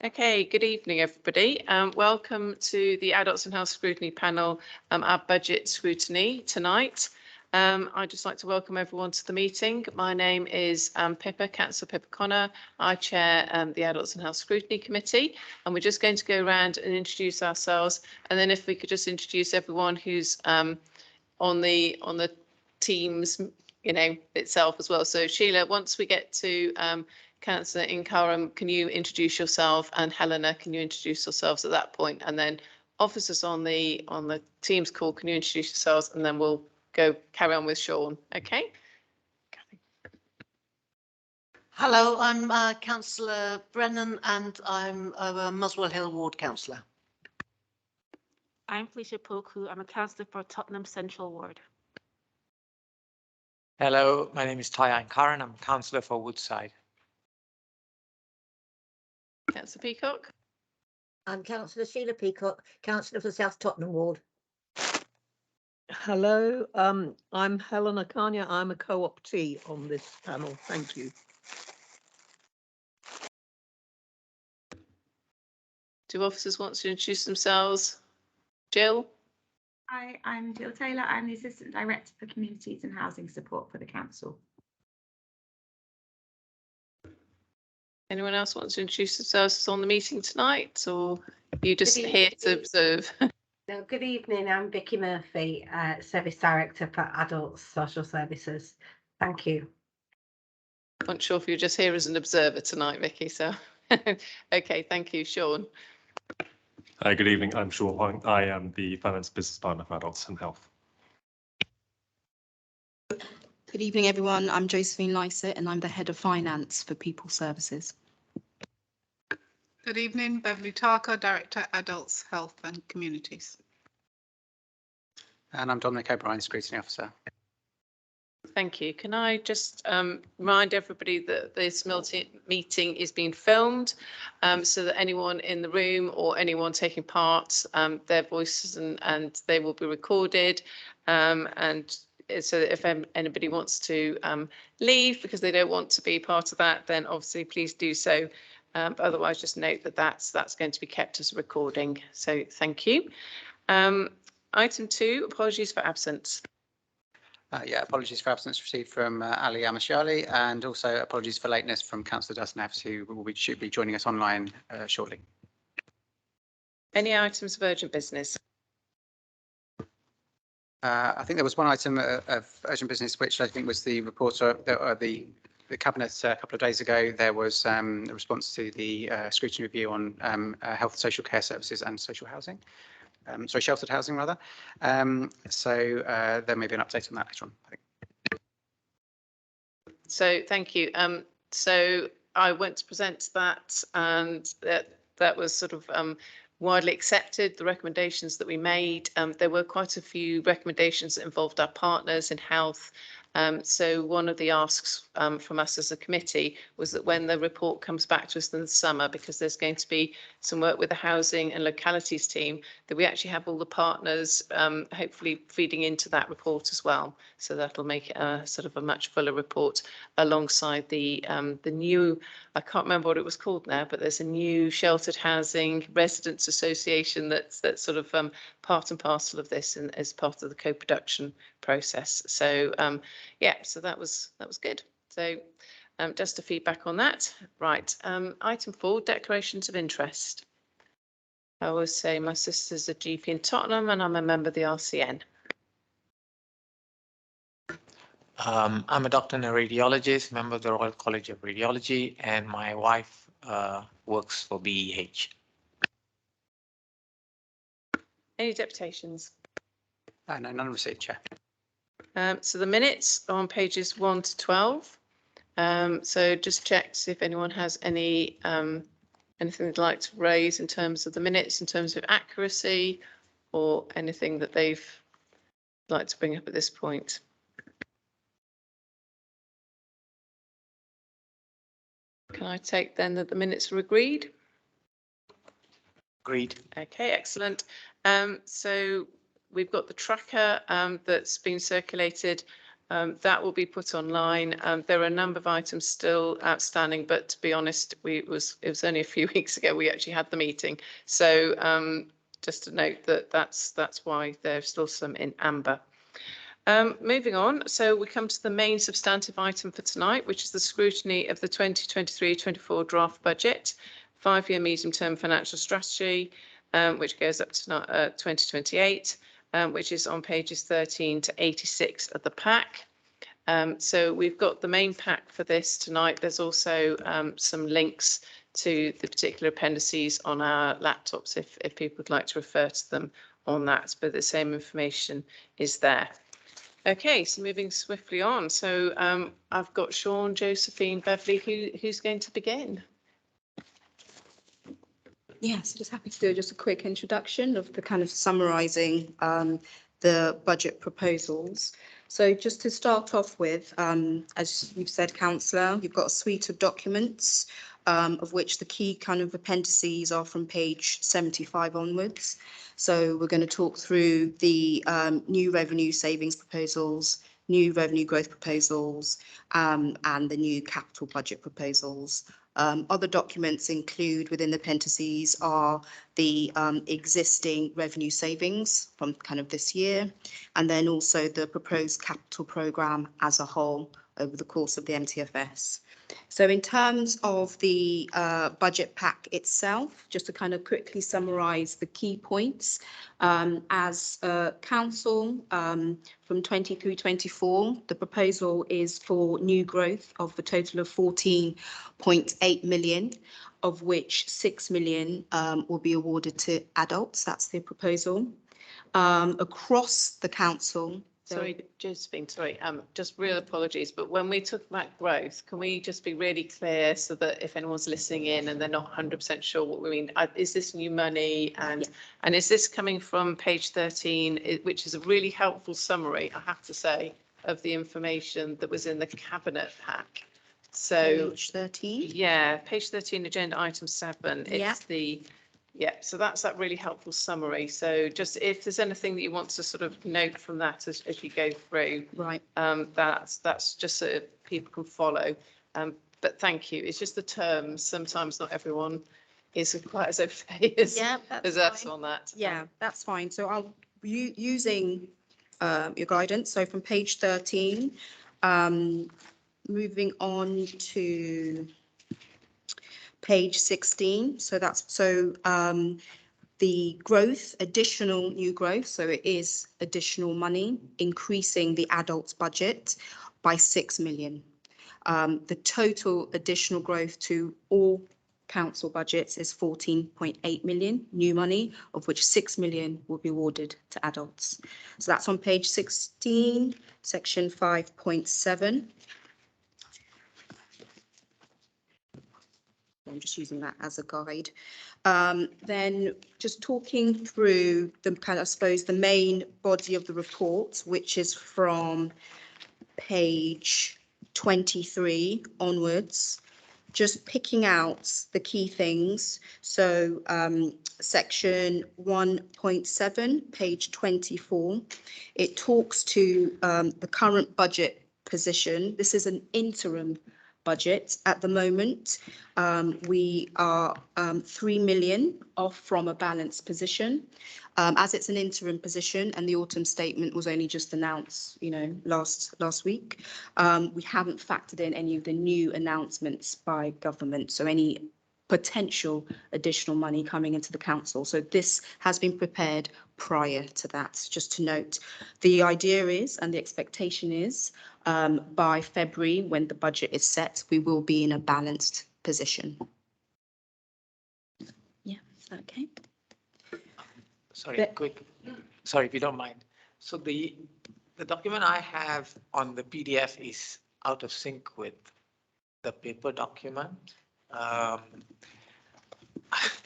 Okay, good evening, everybody. Welcome to the Adults and Health Scrutiny panel, our budget scrutiny tonight. I'd just like to welcome everyone to the meeting. My name is Councillor Pippa Connor. I chair the Adults and Health Scrutiny Committee, and we're just going to go around and introduce ourselves. And then if we could just introduce everyone who's on the Teams, itself as well. So Sheila, once we get to Councillor Inkaram, can you introduce yourself, and Helena, can you introduce yourselves at that point? And then officers on the Teams call, can you introduce yourselves, and then we'll carry on with Sean. Okay. Hello, I'm Councillor Brennan, and I'm a Muswell Hill Ward Councillor. I'm Felicia Poku. I'm a councillor for Tottenham Central Ward. Hello, my name is Tyan Karan. I'm councillor for Woodside. Councillor Peacock. I'm Councillor Sheila Peacock, councillor for South Tottenham Ward. Hello, I'm Helena Kanya. I'm a co-optee on this panel. Thank you. Do officers want to introduce themselves? Jill? Hi, I'm Jill Taylor. I'm the Assistant Director for Communities and Housing Support for the Council. Anyone else want to introduce themselves on the meeting tonight, or are you just here to observe? No, good evening. I'm Vicky Murphy, Service Director for Adults Social Services. Thank you. I'm not sure if you're just here as an observer tonight, Vicky, so okay, thank you. Sean? Good evening, I'm Sean Huang. I am the Finance Business Partner for Adults and Health. Good evening, everyone. I'm Josephine Lysett, and I'm the Head of Finance for People Services. Good evening, Beverly Tarker, Director, Adults, Health and Communities. And I'm Dominic O'Brien, Scrutiny Officer. Thank you. Can I just remind everybody that this meeting is being filmed, so that anyone in the room or anyone taking part, their voices and they will be recorded, and so that if anybody wants to leave because they don't want to be part of that, then obviously please do so. But otherwise, just note that that's going to be kept as a recording. So thank you. Item 2, apologies for absence. Apologies for absence received from Ali Amashali, and also apologies for lateness from Councillor Dusnefs, who should be joining us online shortly. Any items of urgent business? I think there was one item of urgent business, which I think was the report the Cabinet a couple of days ago. There was a response to the scrutiny review on health and social care services and social housing. Sheltered housing rather. So there may be an update on that later on, I think. So thank you. So I went to present that, and that was sort of widely accepted, the recommendations that we made. There were quite a few recommendations that involved our partners in health. So one of the asks from us as a committee was that when the report comes back to us in the summer, because there's going to be some work with the housing and localities team, that we actually have all the partners hopefully feeding into that report as well. So that'll make it a sort of a much fuller report alongside the new, I can't remember what it was called now, but there's a new sheltered housing residents association that's sort of part and parcel of this and as part of the co-production process. So yeah, so that was good. So just a feedback on that. Right, item 4, declarations of interest. I will say my sister's a GP in Tottenham and I'm a member of the RCN. I'm a doctor and a radiologist, member of the Royal College of Radiology, and my wife works for BEH. Any deputations? No, none received, Chair. So the minutes are on pages 1 to 12. So just check to see if anyone has any anything they'd like to raise in terms of the minutes, in terms of accuracy, or anything that they've like to bring up at this point. Can I take then that the minutes are agreed? Agreed. Okay, excellent. So we've got the tracker that's been circulated That will be put online. There are a number of items still outstanding, but to be honest, it was only a few weeks ago we actually had the meeting. So just to note that that's why there's still some in amber. Moving on, so we come to the main substantive item for tonight, which is the scrutiny of the 2023-24 draft budget, 5-year medium-term financial strategy, which goes up to 2028, which is on pages 13 to 86 of the pack. So we've got the main pack for this tonight. There's also some links to the particular appendices on our laptops if people would like to refer to them on that, but the same information is there. Okay, so moving swiftly on. So I've got Sean, Josephine, Beverly. Who's going to begin? Yes, just happy to do just a quick introduction of the kind of summarising the budget proposals. So just to start off with, as you've said, Councillor, you've got a suite of documents, of which the key kind of appendices are from page 75 onwards. So we're going to talk through the new revenue savings proposals, new revenue growth proposals, and the new capital budget proposals. Other documents include within the appendices are the existing revenue savings from kind of this year, and then also the proposed capital programme as a whole over the course of the MTFS. So in terms of the budget pack itself, just to kind of quickly summarise the key points, as council from 23-24, the proposal is for new growth of a total of 14.8 million, of which 6 million will be awarded to adults. That's the proposal. Across the council. Sorry, Josephine, sorry, just real apologies, but when we talk about growth, can we just be really clear so that if anyone's listening in and they're not 100% sure what we mean, is this new money and is this coming from page 13, which is a really helpful summary, I have to say, of the information that was in the cabinet pack. So page 13. Yeah, page 13, agenda item 7. It's so that's that really helpful summary. So just if there's anything that you want to sort of note from that as you go through, right? That's just so people can follow. But thank you. It's just the terms. Sometimes not everyone is quite as au fait as us on that. Yeah, that's fine. So I'll using your guidance. So from page 13, moving on to page 16. So that's the growth, additional new growth. So it is additional money, increasing the adults budget by 6 million. The total additional growth to all council budgets is 14.8 million new money, of which 6 million will be awarded to adults. So that's on page 16, section 5.7. I'm just using that as a guide. Then just talking through the kind of, I suppose, the main body of the report, which is from page 23 onwards, just picking out the key things. So section 1.7, page 24, it talks to the current budget position. This is an interim budget at the moment. We are 3 million off from a balanced position. As it's an interim position and the autumn statement was only just announced, last week, we haven't factored in any of the new announcements by government. So any potential additional money coming into the council. So this has been prepared prior to that, just to note. The idea is, and the expectation is, by February, when the budget is set, we will be in a balanced position. Yeah, is that okay? Sorry, sorry, if you don't mind. So the document I have on the PDF is out of sync with the paper document.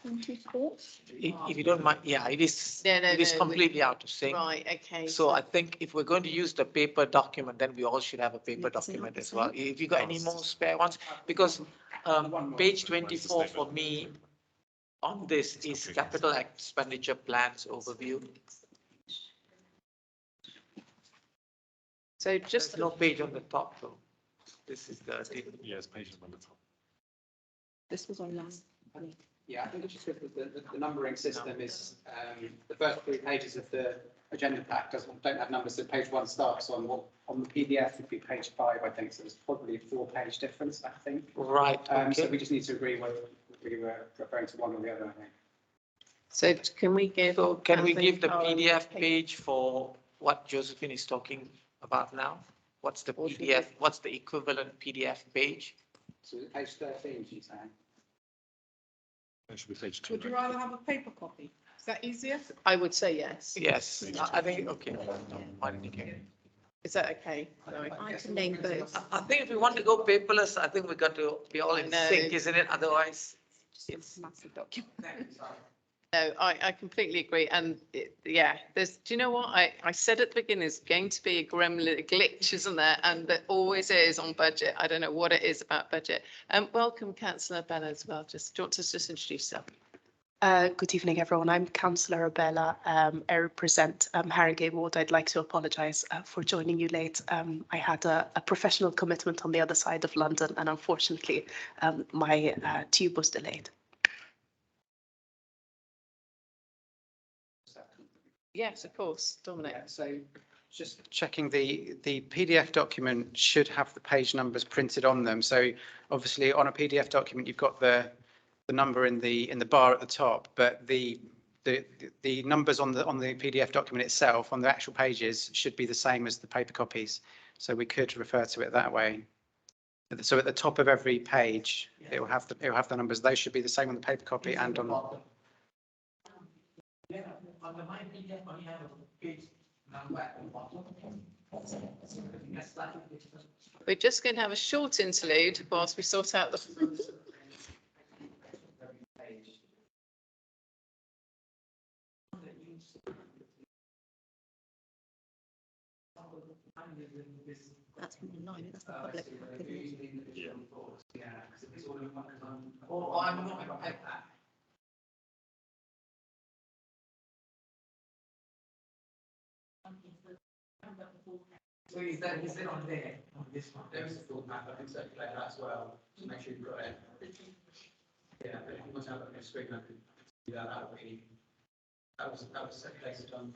If you don't mind, yeah, it is. It is completely out of sync. Right. Okay. So I think if we're going to use the paper document, then we all should have a paper document as well. If you got any more spare ones, because page 24 for me on this is capital expenditure plans overview. So Just just, no page on the top though. This is the, Yes, pages on the top. This was online. Yeah, I think it's just because the numbering system is, the first 3 pages of the agenda pack don't have numbers, so page 1 starts on the PDF would be page 5, I think, so there's probably a 4-page difference, I think. right, So okay. we just need to agree whether we were referring to one or the other, I think. so can we give? So can we give the Kathleen our PDF page for what Josephine is talking about now? What's the What should we PDF, what's the equivalent PDF page? So page 13, she's saying. It should be page 2. Would you rather have a paper copy? Is that easier? I would say yes. Yes, I think, okay. Fine, okay. Is that okay? Sorry. I can name both. I think if we want to go paperless, I think we got to be all in I know. sync, isn't it? Otherwise, It's a massive document. No, I completely agree. And yeah, do you know what? I said at the beginning, there's going to be a gremlin, a glitch, isn't there? And there always is on budget. I don't know what it is about budget. Welcome, Councillor Bella as well. Do you want to just introduce yourself? Good evening, everyone. I'm Councillor Abella. I represent Harringay Ward. I'd like to apologise for joining you late. I had a professional commitment on the other side of London, and unfortunately, my tube was delayed. Yes, of course, Dominic. Yeah, so just checking the PDF document should have the page numbers printed on them. So obviously on a PDF document, you've got the number in the bar at the top, but the numbers on the PDF document itself on the actual pages should be the same as the paper copies. So we could refer to it that way. So at the top of every page, it will have the numbers. Those should be the same on the paper copy and on. Yeah, on the my PDF, I have a page number at the bottom. We're just going to have a short interlude whilst we sort out the. That's online, that's the public. Yeah. Oh, I'm not going to type that. So is it on there, on this one? There is a full map, I can circulate that as well, to make sure you've got it. Yeah, but if you want to have it on your screen, I can do that. That was circulated on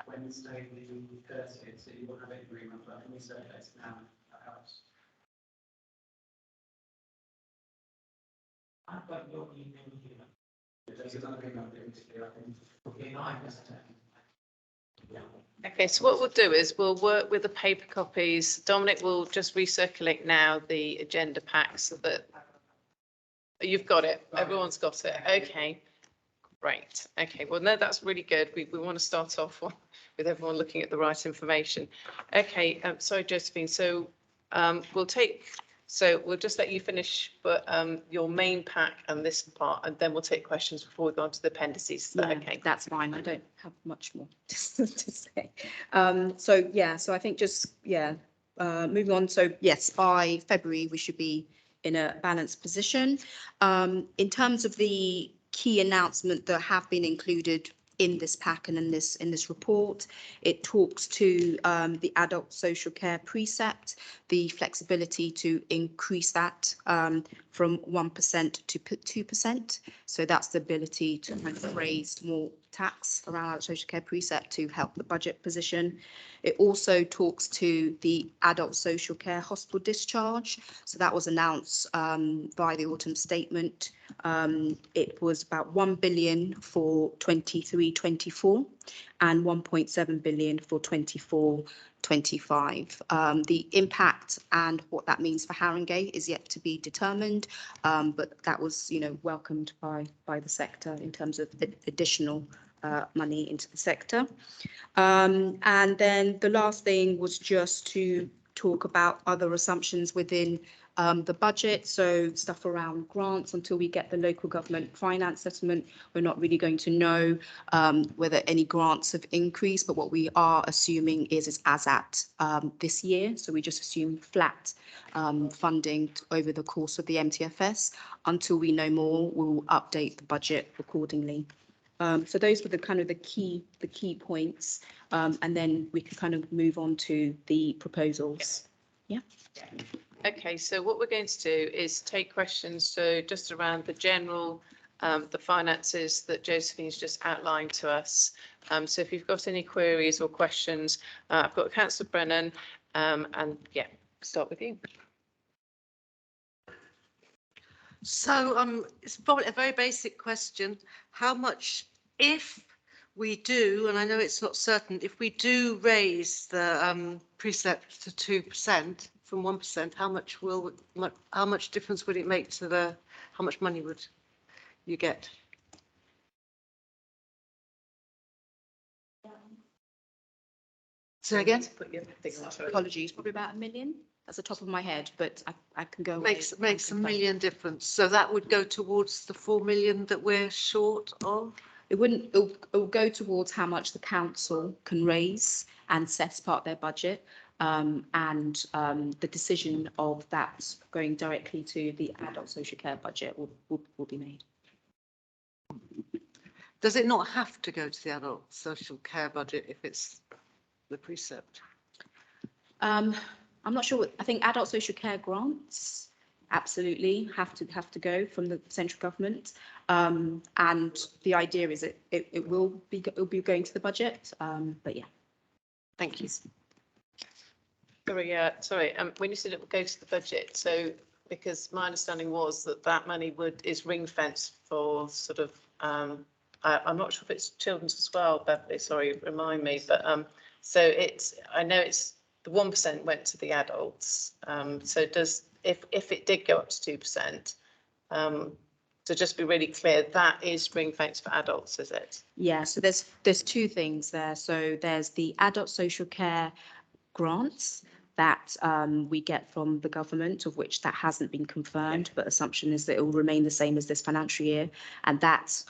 Wednesday the 30th, so you won't have any agreement, but let me circulate it now, that helps. I've got your email here. There's another email here, I think. Okay, now I understand. Okay, so what we'll do is we'll work with the paper copies. Dominic will just recirculate now the agenda pack so that you've got it. Everyone's got it. Okay, great. Okay, well, no, that's really good. We want to start off with everyone looking at the right information. Okay, sorry, Josephine. So we'll just let you finish, but your main pack and this part, and then we'll take questions before we go on to the appendices. Is that Yeah, okay? that's fine. I don't have much more to say. So I think moving on. So yes, by February, we should be in a balanced position. In terms of the key announcement that have been included in this pack and in this report, it talks to the adult social care precept, the flexibility to increase that from 1% to 2%. So that's the ability to kind of raise more tax around adult social care precept to help the budget position. It also talks to the adult social care hospital discharge. So that was announced by the autumn statement. It was about 1 billion for 23-24 and 1.7 billion for 24-25. The impact and what that means for Harringay is yet to be determined, but that was, welcomed by the sector in terms of additional money into the sector. And then the last thing was just to talk about other assumptions within the budget. So stuff around grants. Until we get the local government finance settlement, we're not really going to know whether any grants have increased, but what we are assuming is as at this year. So we just assume flat funding over the course of the MTFS. Until we know more, we'll update the budget accordingly. So those were the kind of the key points. And then we can kind of move on to the proposals. Yeah. Okay, so what we're going to do is take questions, so just around the general, the finances that Josephine's just outlined to us. So if you've got any queries or questions, I've got Councillor Brennan, and yeah, start with you. So it's probably a very basic question. How much, if we do, and I know it's not certain, if we do raise the precept to 2% from 1%, how much difference would it make to how much money would you get? So again? Apologies, probably about £1 million. That's the top of my head, but I can go. Makes a million difference. So that would go towards the 4 million that we're short of? It wouldn't, it'll go towards how much the council can raise and set as part of their budget. The decision of that going directly to the adult social care budget will be made. Does it not have to go to the adult social care budget if it's the precept? I'm not sure. I think adult social care grants absolutely have to go from the central government. And the idea is it will be going to the budget. But yeah. Thank you. Sorry. When you said it would go to the budget, so because my understanding was that money is ring fenced for sort of. I'm not sure if it's children's as well, Beverly. Sorry, remind me. But so I know it's the 1% went to the adults. So if it did go up to 2%, to just be really clear, that is ring fenced for adults, is it? Yeah. So there's two things there. So there's the adult social care grants that we get from the government, of which that hasn't been confirmed, but assumption is that it will remain the same as this financial year, and that's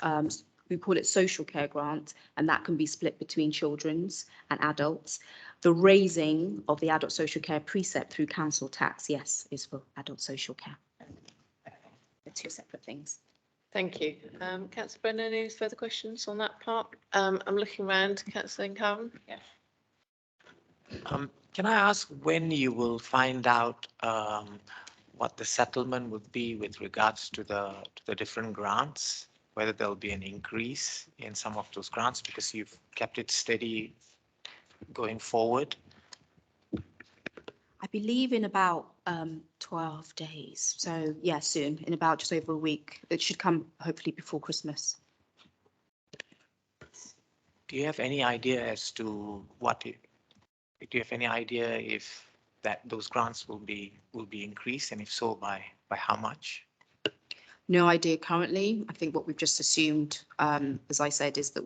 we call it social care grant, and that can be split between children's and adults. The raising of the adult social care precept through council tax, yes, is for adult social care. They're two separate things. Thank you. Councillor Brennan, any further questions on that part? I'm looking around. Councillor Incarn? Yeah. Can I ask when you will find out what the settlement would be with regards to the different grants? Whether there'll be an increase in some of those grants because you've kept it steady going forward? I believe in about 12 days. So yeah, soon, in about just over a week. It should come hopefully before Christmas. Do you have any idea as to do you have any idea if those grants will be increased, and if so, by how much? No idea currently. I think what we've just assumed, as I said, is that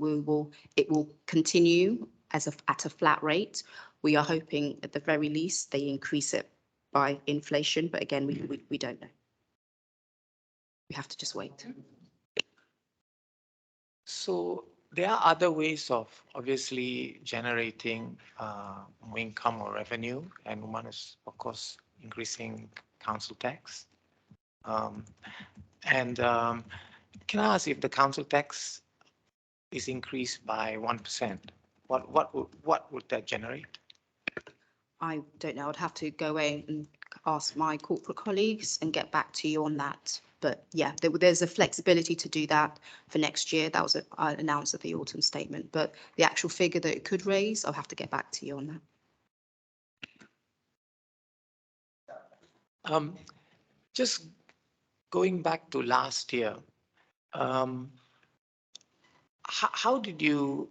it will continue at a flat rate. We are hoping at the very least they increase it by inflation, but again, we don't know. We have to just wait. So there are other ways of obviously generating more income or revenue, and one is of course increasing council tax. Can I ask if the council tax is increased by 1%? What would that generate? I don't know. I'd have to go away and ask my corporate colleagues and get back to you on that. But yeah, there's a flexibility to do that for next year. That was announced at the autumn statement. But the actual figure that it could raise, I'll have to get back to you on that. Just going back to last year, how did you,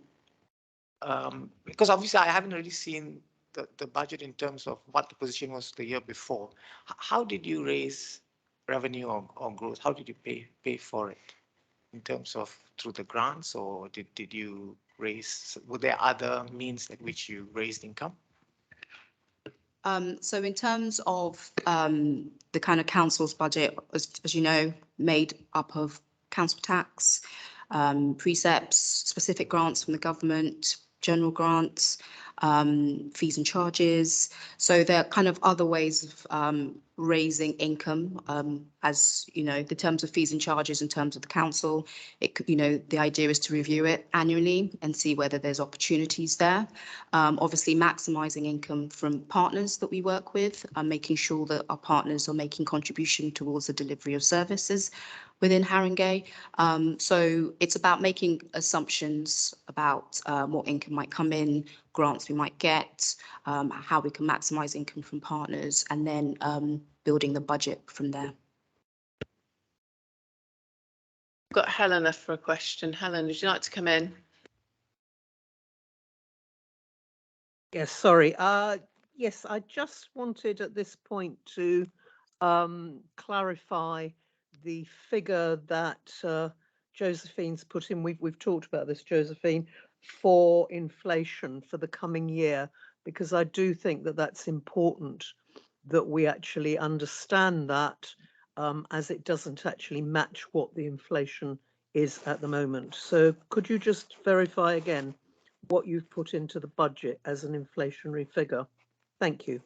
because obviously I haven't really seen the budget in terms of what the position was the year before. How did you raise revenue or growth? How did you pay for it in terms of through the grants, or did you raise, were there other means at which you raised income? So in terms of the kind of council's budget, as you know, made up of council tax, precepts, specific grants from the government, general grants. fees and charges. So there are kind of other ways of raising income, as you know, the terms of fees and charges in terms of the council. It could, you know, the idea is to review it annually and see whether there's opportunities there. Obviously, maximising income from partners that we work with and making sure that our partners are making contribution towards the delivery of services within Haringey. So it's about making assumptions about what income might come in, grants we might get, how we can maximise income from partners, and then building the budget from there. Got Helena for a question. Helen, would you like to come in? Yes, sorry. Yes, I just wanted at this point to clarify the figure that Josephine's put in. We've talked about this, Josephine, for inflation for the coming year, because I do think that that's important that we actually understand that, as it doesn't actually match what the inflation is at the moment. So could you just verify again what you've put into the budget as an inflationary figure? Thank you.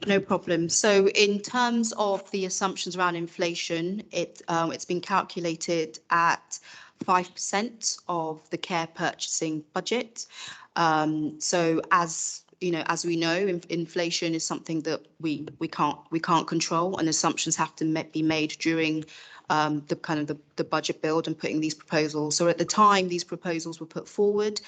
No problem. So in terms of the assumptions around inflation, it's been calculated at 5% of the care purchasing budget. So as you know, inflation is something that we can't control, and assumptions have to be made during the budget build and putting these proposals. So at the time these proposals were put forward,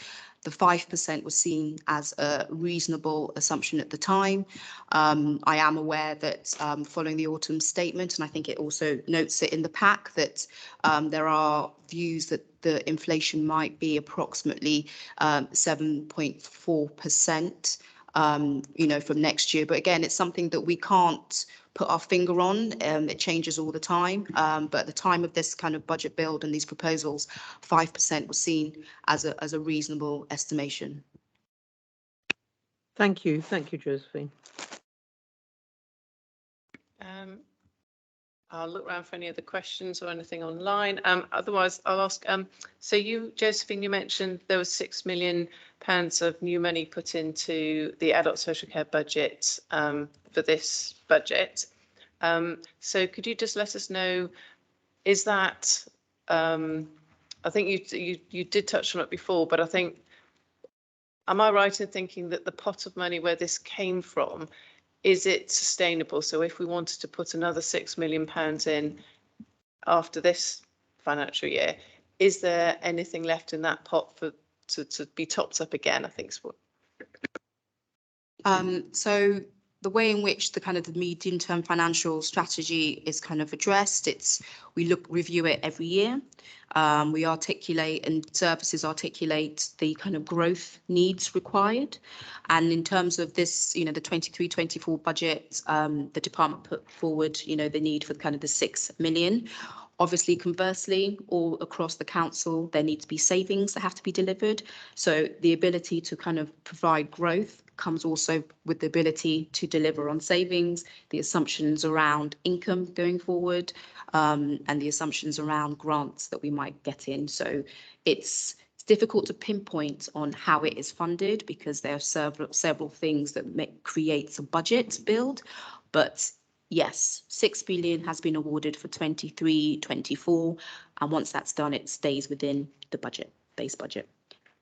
the 5% was seen as a reasonable assumption at the time. I am aware that following the autumn statement, and I think it also notes it in the pack, that there are views that the inflation might be approximately 7.4%, from next year. But again, it's something that we can't put our finger on. It changes all the time. But at the time of this kind of budget build and these proposals, 5% was seen as a reasonable estimation. Thank you, Josephine. I'll look around for any other questions or anything online. Otherwise, I'll ask. So you, Josephine, you mentioned there was £6 million of new money put into the adult social care budget for this budget. So could you just let us know, is that, I think you did touch on it before, but I think, am I right in thinking that the pot of money where this came from, is it sustainable? So if we wanted to put another £6 million in after this financial year, is there anything left in that pot to be topped up again? I think so. So the way in which the medium-term financial strategy is kind of addressed, we review it every year. We articulate, and services articulate the kind of growth needs required. And in terms of this, the 23-24 budget, the department put forward, the need for the 6 million. Obviously, conversely, all across the council, there need to be savings that have to be delivered. So the ability to provide growth comes also with the ability to deliver on savings, the assumptions around income going forward, and the assumptions around grants that we might get in. So it's difficult to pinpoint on how it is funded, because there are several things that creates a budget build. But yes, 6 billion has been awarded for 23-24, and once that's done, it stays within the base budget.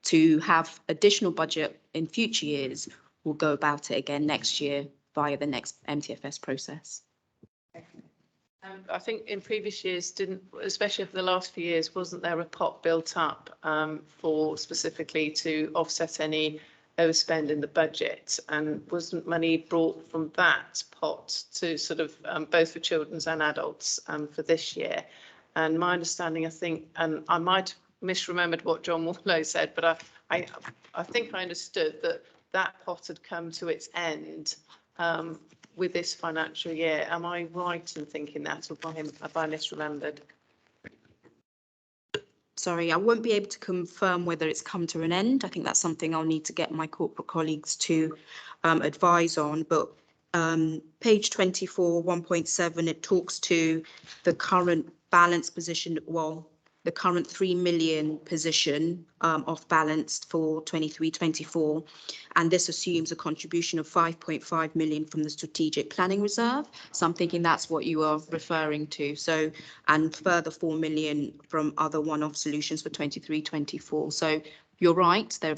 To have additional budget in future years, we'll go about it again next year via the next MTFS process. I think in previous years, especially for the last few years, wasn't there a pot built up for specifically to offset any overspend in the budget, and wasn't money brought from that pot to both for children's and adults for this year? And my understanding, I think, and I might have misremembered what John Warlow said, but I think I understood that pot had come to its end with this financial year. Am I right in thinking that, or have I misremembered? Sorry, I won't be able to confirm whether it's come to an end. I think that's something I'll need to get my corporate colleagues to advise on. But page 24, 1.7, it talks to the current balance position. Well, the current 3 million position off balance for 23-24, and this assumes a contribution of 5.5 million from the strategic planning reserve. So I'm thinking that's what you are referring to. So, and further 4 million from other one-off solutions for 23-24. So you're right, there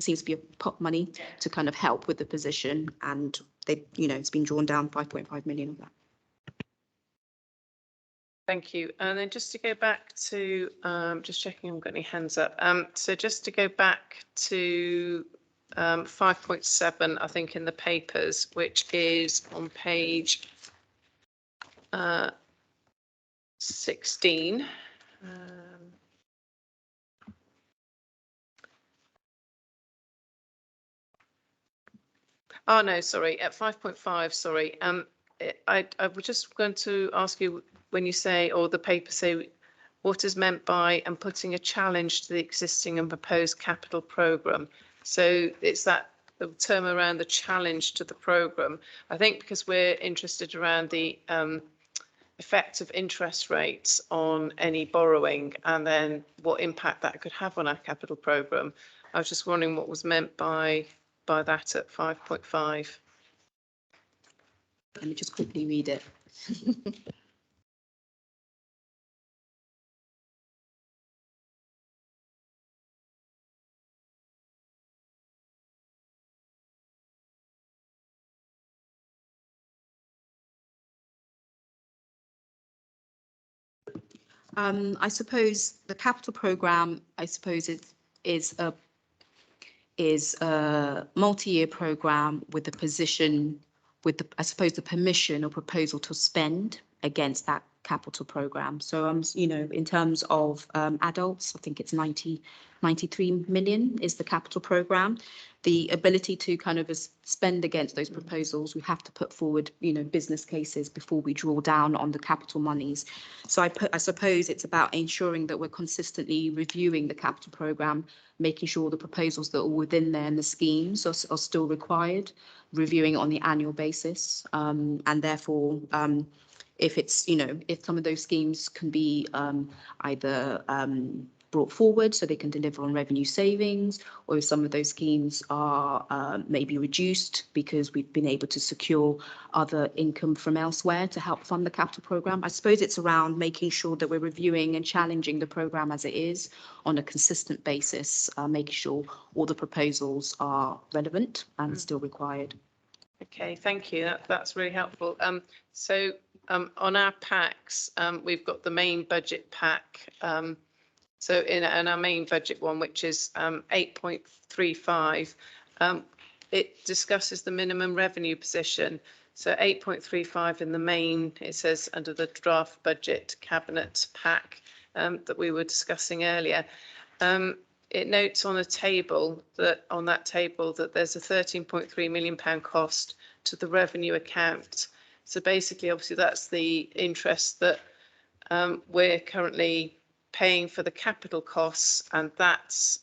seems to be a pot money to kind of help with the position, and it's been drawn down 5.5 million of that. Thank you. And then just to go back to, just checking I've got any hands up. So just to go back to 5.7, I think in the papers, which is on page 16. Oh, no, sorry, at 5.5, sorry. I was just going to ask you, when you say, or the paper say, what is meant by and putting a challenge to the existing and proposed capital programme? So it's that the term around the challenge to the programme. I think because we're interested around the effect of interest rates on any borrowing and then what impact that could have on our capital programme. I was just wondering what was meant by that at 5.5. Let me just quickly read it. I suppose the capital programme, is a multi-year programme with the position, I suppose the permission or proposal to spend against that capital programme. So in terms of adults, I think it's 93 million is the capital programme. The ability to kind of spend against those proposals, we have to put forward, business cases before we draw down on the capital monies. So I suppose it's about ensuring that we're consistently reviewing the capital programme, making sure the proposals that are within there and the schemes are still required, reviewing it on the annual basis, and therefore if it's, if some of those schemes can be either brought forward so they can deliver on revenue savings, or if some of those schemes are maybe reduced because we've been able to secure other income from elsewhere to help fund the capital programme. I suppose it's around making sure that we're reviewing and challenging the programme as it is on a consistent basis, making sure all the proposals are relevant and still required. Okay, thank you. That's really helpful. So on our packs, we've got the main budget pack. So in our main budget one, which is 8.35, it discusses the minimum revenue position. So 8.35 in the main, it says under the draft budget cabinet pack that we were discussing earlier. It notes on a table that there's a £13.3 million cost to the revenue account. So basically, obviously, that's the interest that we're currently paying for the capital costs, and that's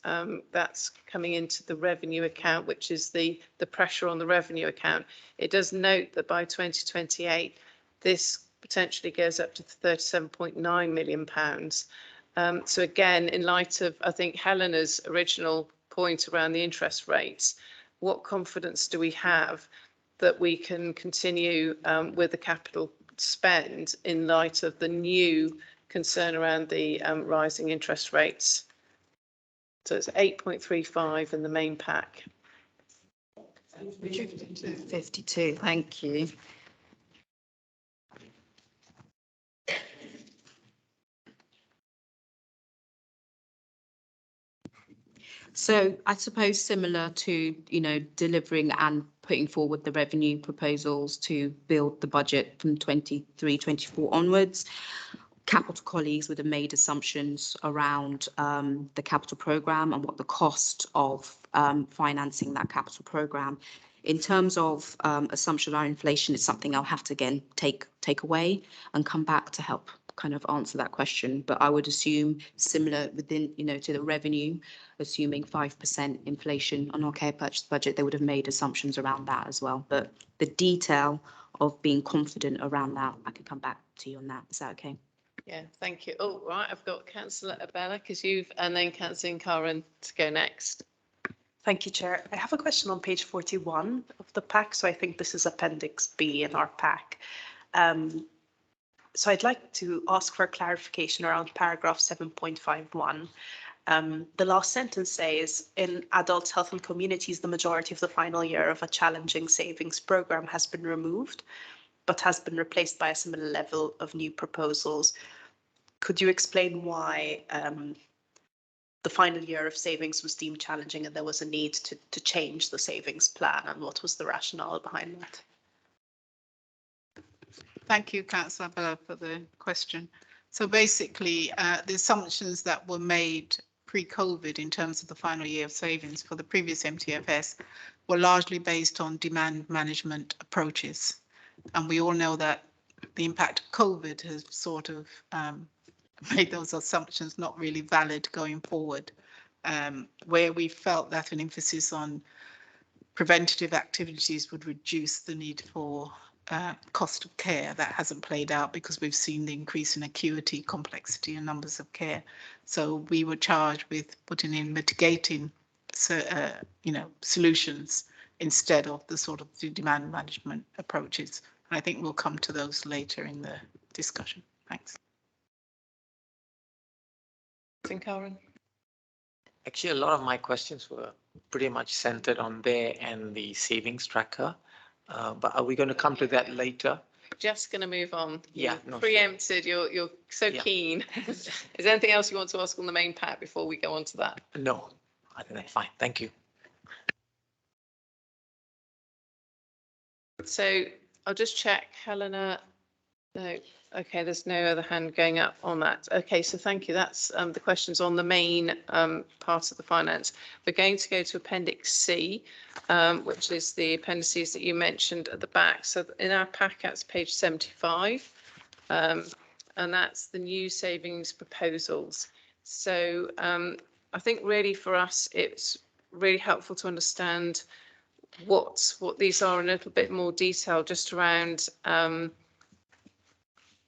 coming into the revenue account, which is the pressure on the revenue account. It does note that by 2028, this potentially goes up to £37.9 million. So again, in light of, I think, Helena's original point around the interest rates, what confidence do we have that we can continue with the capital spend in light of the new concern around the rising interest rates? So it's 8.35 in the main pack. 52, thank you. So I suppose similar to, delivering and putting forward the revenue proposals to build the budget from 23-24 onwards, capital colleagues would have made assumptions around the capital programme and what the cost of financing that capital programme. In terms of assumption around inflation, it's something I'll have to again take away and come back to help kind of answer that question. But I would assume similar within, to the revenue, assuming 5% inflation on our care purchase budget, they would have made assumptions around that as well. But the detail of being confident around that, I can come back to you on that. Is that okay? Yeah, thank you. Oh, right, I've got Councillor Abella, and then Councillor Karen to go next. Thank you, Chair. I have a question on page 41 of the pack. So I think this is Appendix B in our pack. So I'd like to ask for clarification around paragraph 7.51. The last sentence says, in adults, health and communities, the majority of the final year of a challenging savings programme has been removed, but has been replaced by a similar level of new proposals. Could you explain why the final year of savings was deemed challenging and there was a need to change the savings plan, and what was the rationale behind that? Thank you, Councillor Bella, for the question. So basically, the assumptions that were made pre-COVID in terms of the final year of savings for the previous MTFS were largely based on demand management approaches. And we all know that the impact of COVID has sort of made those assumptions not really valid going forward, where we felt that an emphasis on preventative activities would reduce the need for cost of care. That hasn't played out because we've seen the increase in acuity, complexity, and numbers of care. So we were charged with putting in mitigating, solutions instead of the sort of the demand management approaches. And I think we'll come to those later in the discussion. Thanks. Karen. Actually, a lot of my questions were pretty much centered on there and the savings tracker. But are we going to come to that later? Just going to move on. Yeah, no, preempted. Sure. You're so keen. Is there anything else you want to ask on the main pack before we go on to that? No, I think that's fine. Thank you. So I'll just check, Helena. No, okay, there's no other hand going up on that. Okay, so thank you. That's the questions on the main part of the finance. We're going to go to Appendix C, which is the appendices that you mentioned at the back. So in our pack, that's page 75, and that's the new savings proposals. So I think really for us, it's really helpful to understand what these are in a little bit more detail, just around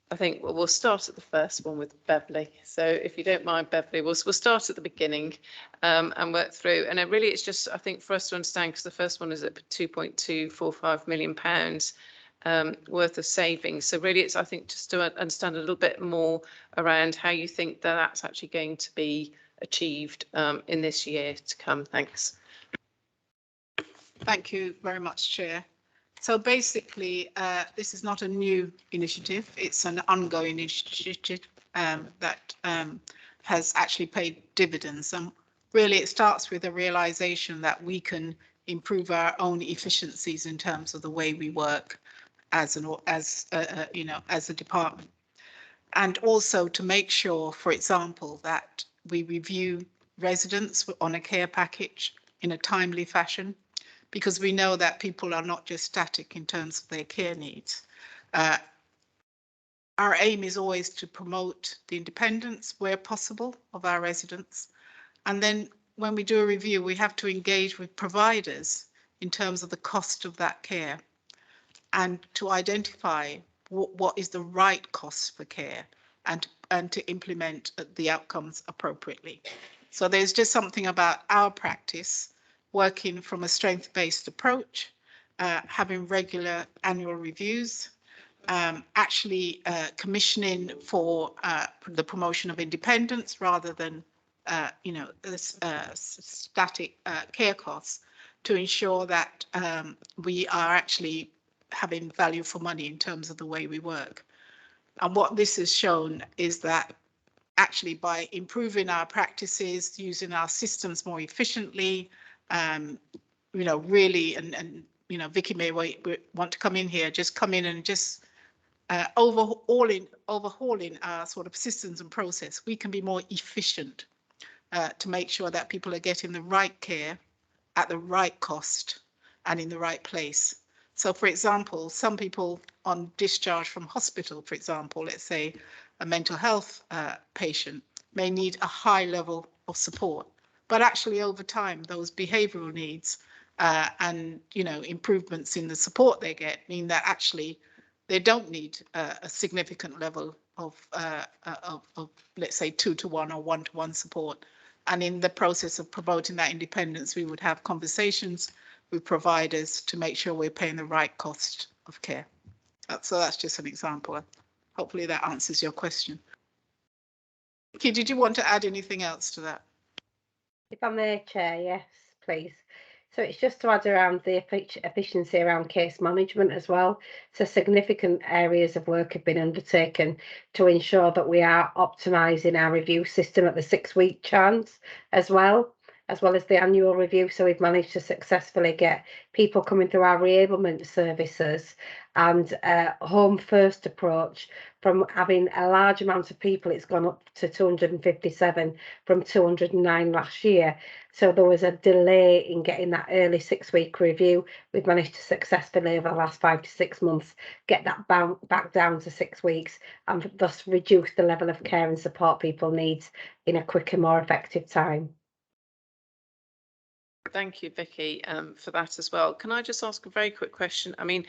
I think we'll start at the first one with Beverly. So if you don't mind, Beverly, we'll start at the beginning and work through. And really, it's just, I think, for us to understand, because the first one is at £2.245 million worth of savings. So really, it's, I think, just to understand a little bit more around how you think that that's actually going to be achieved in this year to come. Thanks. Thank you very much, Chair. So basically, this is not a new initiative. It's an ongoing initiative that has actually paid dividends. And really, it starts with a realization that we can improve our own efficiencies in terms of the way we work as a department. And also to make sure, for example, that we review residents on a care package in a timely fashion, because we know that people are not just static in terms of their care needs. Our aim is always to promote the independence where possible of our residents. And then when we do a review, we have to engage with providers in terms of the cost of that care and to identify what is the right cost for care and to implement the outcomes appropriately. So there's just something about our practice working from a strength-based approach, having regular annual reviews, actually commissioning for the promotion of independence rather than, static care costs, to ensure that we are actually having value for money in terms of the way we work. And what this has shown is that actually by improving our practices, using our systems more efficiently, really, and Vicky may want to come in here, just come in and just overhauling our sort of systems and process. We can be more efficient to make sure that people are getting the right care at the right cost and in the right place. So, for example, some people on discharge from hospital, for example, let's say a mental health patient, may need a high level of support. But actually, over time, those behavioural needs and improvements in the support they get mean that actually they don't need a significant level of let's say 2-to-1 or 1-to-1 support. And in the process of promoting that independence, we would have conversations with providers to make sure we're paying the right cost of care. So that's just an example. Hopefully that answers your question. Vicky, did you want to add anything else to that? If I may, Chair, yes, please. So it's just to add around the efficiency around case management as well. So significant areas of work have been undertaken to ensure that we are optimising our review system at the 6-week chance as well as the annual review. So we've managed to successfully get people coming through our reablement services and home first approach. From having a large amount of people, it's gone up to 257 from 209 last year. So there was a delay in getting that early 6-week review. We've managed to successfully over the last 5 to 6 months get that back down to 6 weeks and thus reduce the level of care and support people need in a quicker, more effective time. Thank you, Vicky, for that as well. Can I just ask a very quick question? I mean,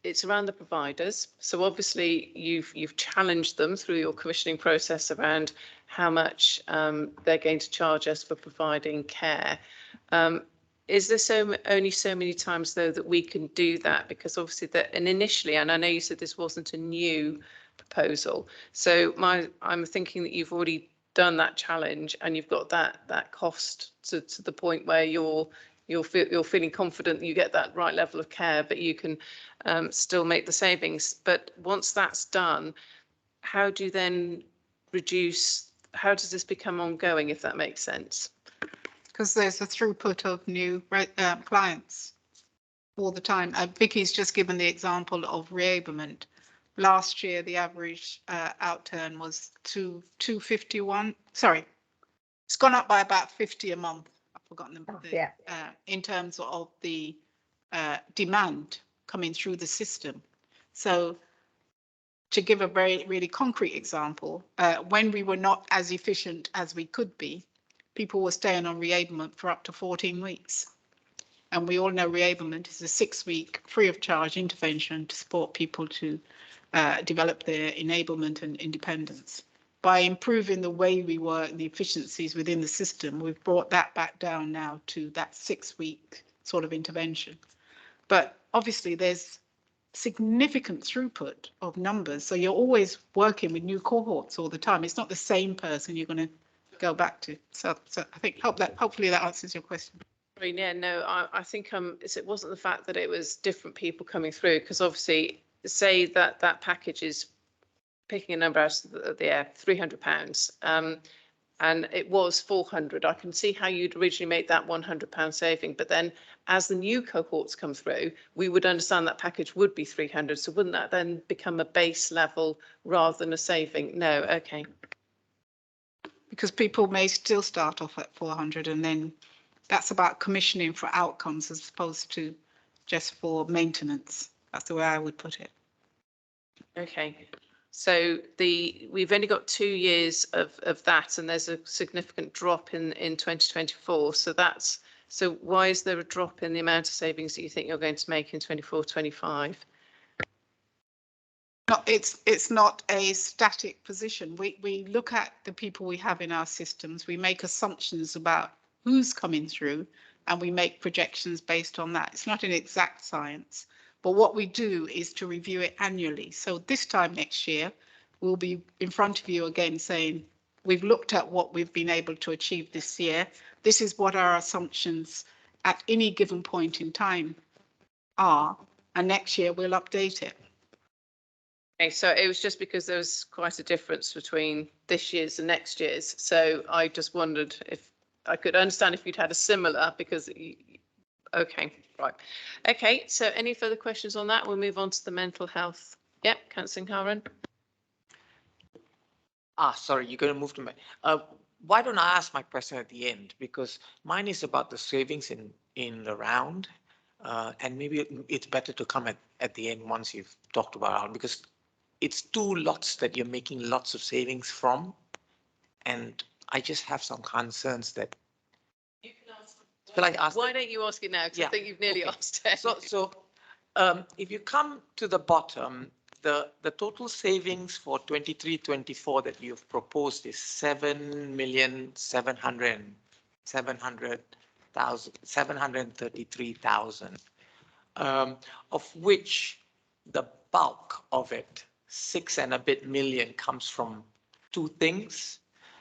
it's around the providers. So obviously you've challenged them through your commissioning process around how much they're going to charge us for providing care. Is there only so many times though that we can do that? Because obviously and initially, and I know you said this wasn't a new proposal. So I'm thinking that you've already done that challenge and you've got that cost to the point where you're feeling confident that you get that right level of care, but you can still make the savings. But once that's done, how do you then reduce? How does this become ongoing, if that makes sense? Because there's a throughput of new clients all the time. Vicky's just given the example of reablement. Last year, the average outturn was 251. Sorry, it's gone up by about 50 a month. I've forgotten in terms of the demand coming through the system. So to give a really concrete example, when we were not as efficient as we could be, people were staying on reablement for up to 14 weeks. And we all know reablement is a 6-week free of charge intervention to support people to develop their enablement and independence. By improving the way we work and the efficiencies within the system, we've brought that back down now to that 6-week sort of intervention. But obviously there's significant throughput of numbers. So you're always working with new cohorts all the time. It's not the same person you're going to go back to. So I think hopefully that answers your question. Yeah, no, I think it wasn't the fact that it was different people coming through, because obviously say that package is picking a number out of the air, £300, and it was 400. I can see how you'd originally make that £100 saving, but then as the new cohorts come through, we would understand that package would be 300. So wouldn't that then become a base level rather than a saving? No, okay. Because people may still start off at 400, and then that's about commissioning for outcomes as opposed to just for maintenance. That's the way I would put it. Okay. So we've only got 2 years of that, and there's a significant drop in 2024. So why is there a drop in the amount of savings that you think you're going to make in 24-25? No, it's not a static position. We look at the people we have in our systems. We make assumptions about who's coming through, and we make projections based on that. It's not an exact science. But what we do is to review it annually. So this time next year, we'll be in front of you again saying, we've looked at what we've been able to achieve this year. This is what our assumptions at any given point in time are. And next year we'll update it. Okay, so it was just because there was quite a difference between this year's and next year's. So I just wondered if I could understand if you'd had a similar, because okay, right. Okay, so any further questions on that? We'll move on to the mental health. Yep, Councillor Karen. Sorry, you're going to move to me. Why don't I ask my question at the end? Because mine is about the savings in the round, and maybe it's better to come at the end once you've talked about it, because it's 2 lots that you're making lots of savings from, and I just have some concerns that. Why don't you ask it now? Because I think you've nearly asked it. So if you come to the bottom, the total savings for 23-24 that you've proposed is 7,733,000, of which the bulk of it, 6 and a bit million, comes from two things.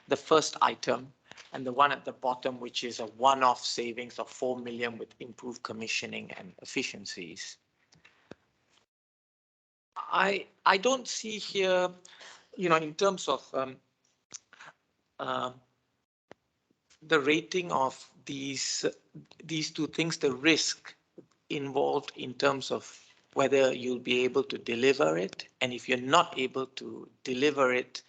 The first item and the one at the bottom, which is a one-off savings of 4 million with improved commissioning and efficiencies. I don't see here, in terms of the rating of these two things, the risk involved in terms of whether you'll be able to deliver it, and if you're not able to deliver it,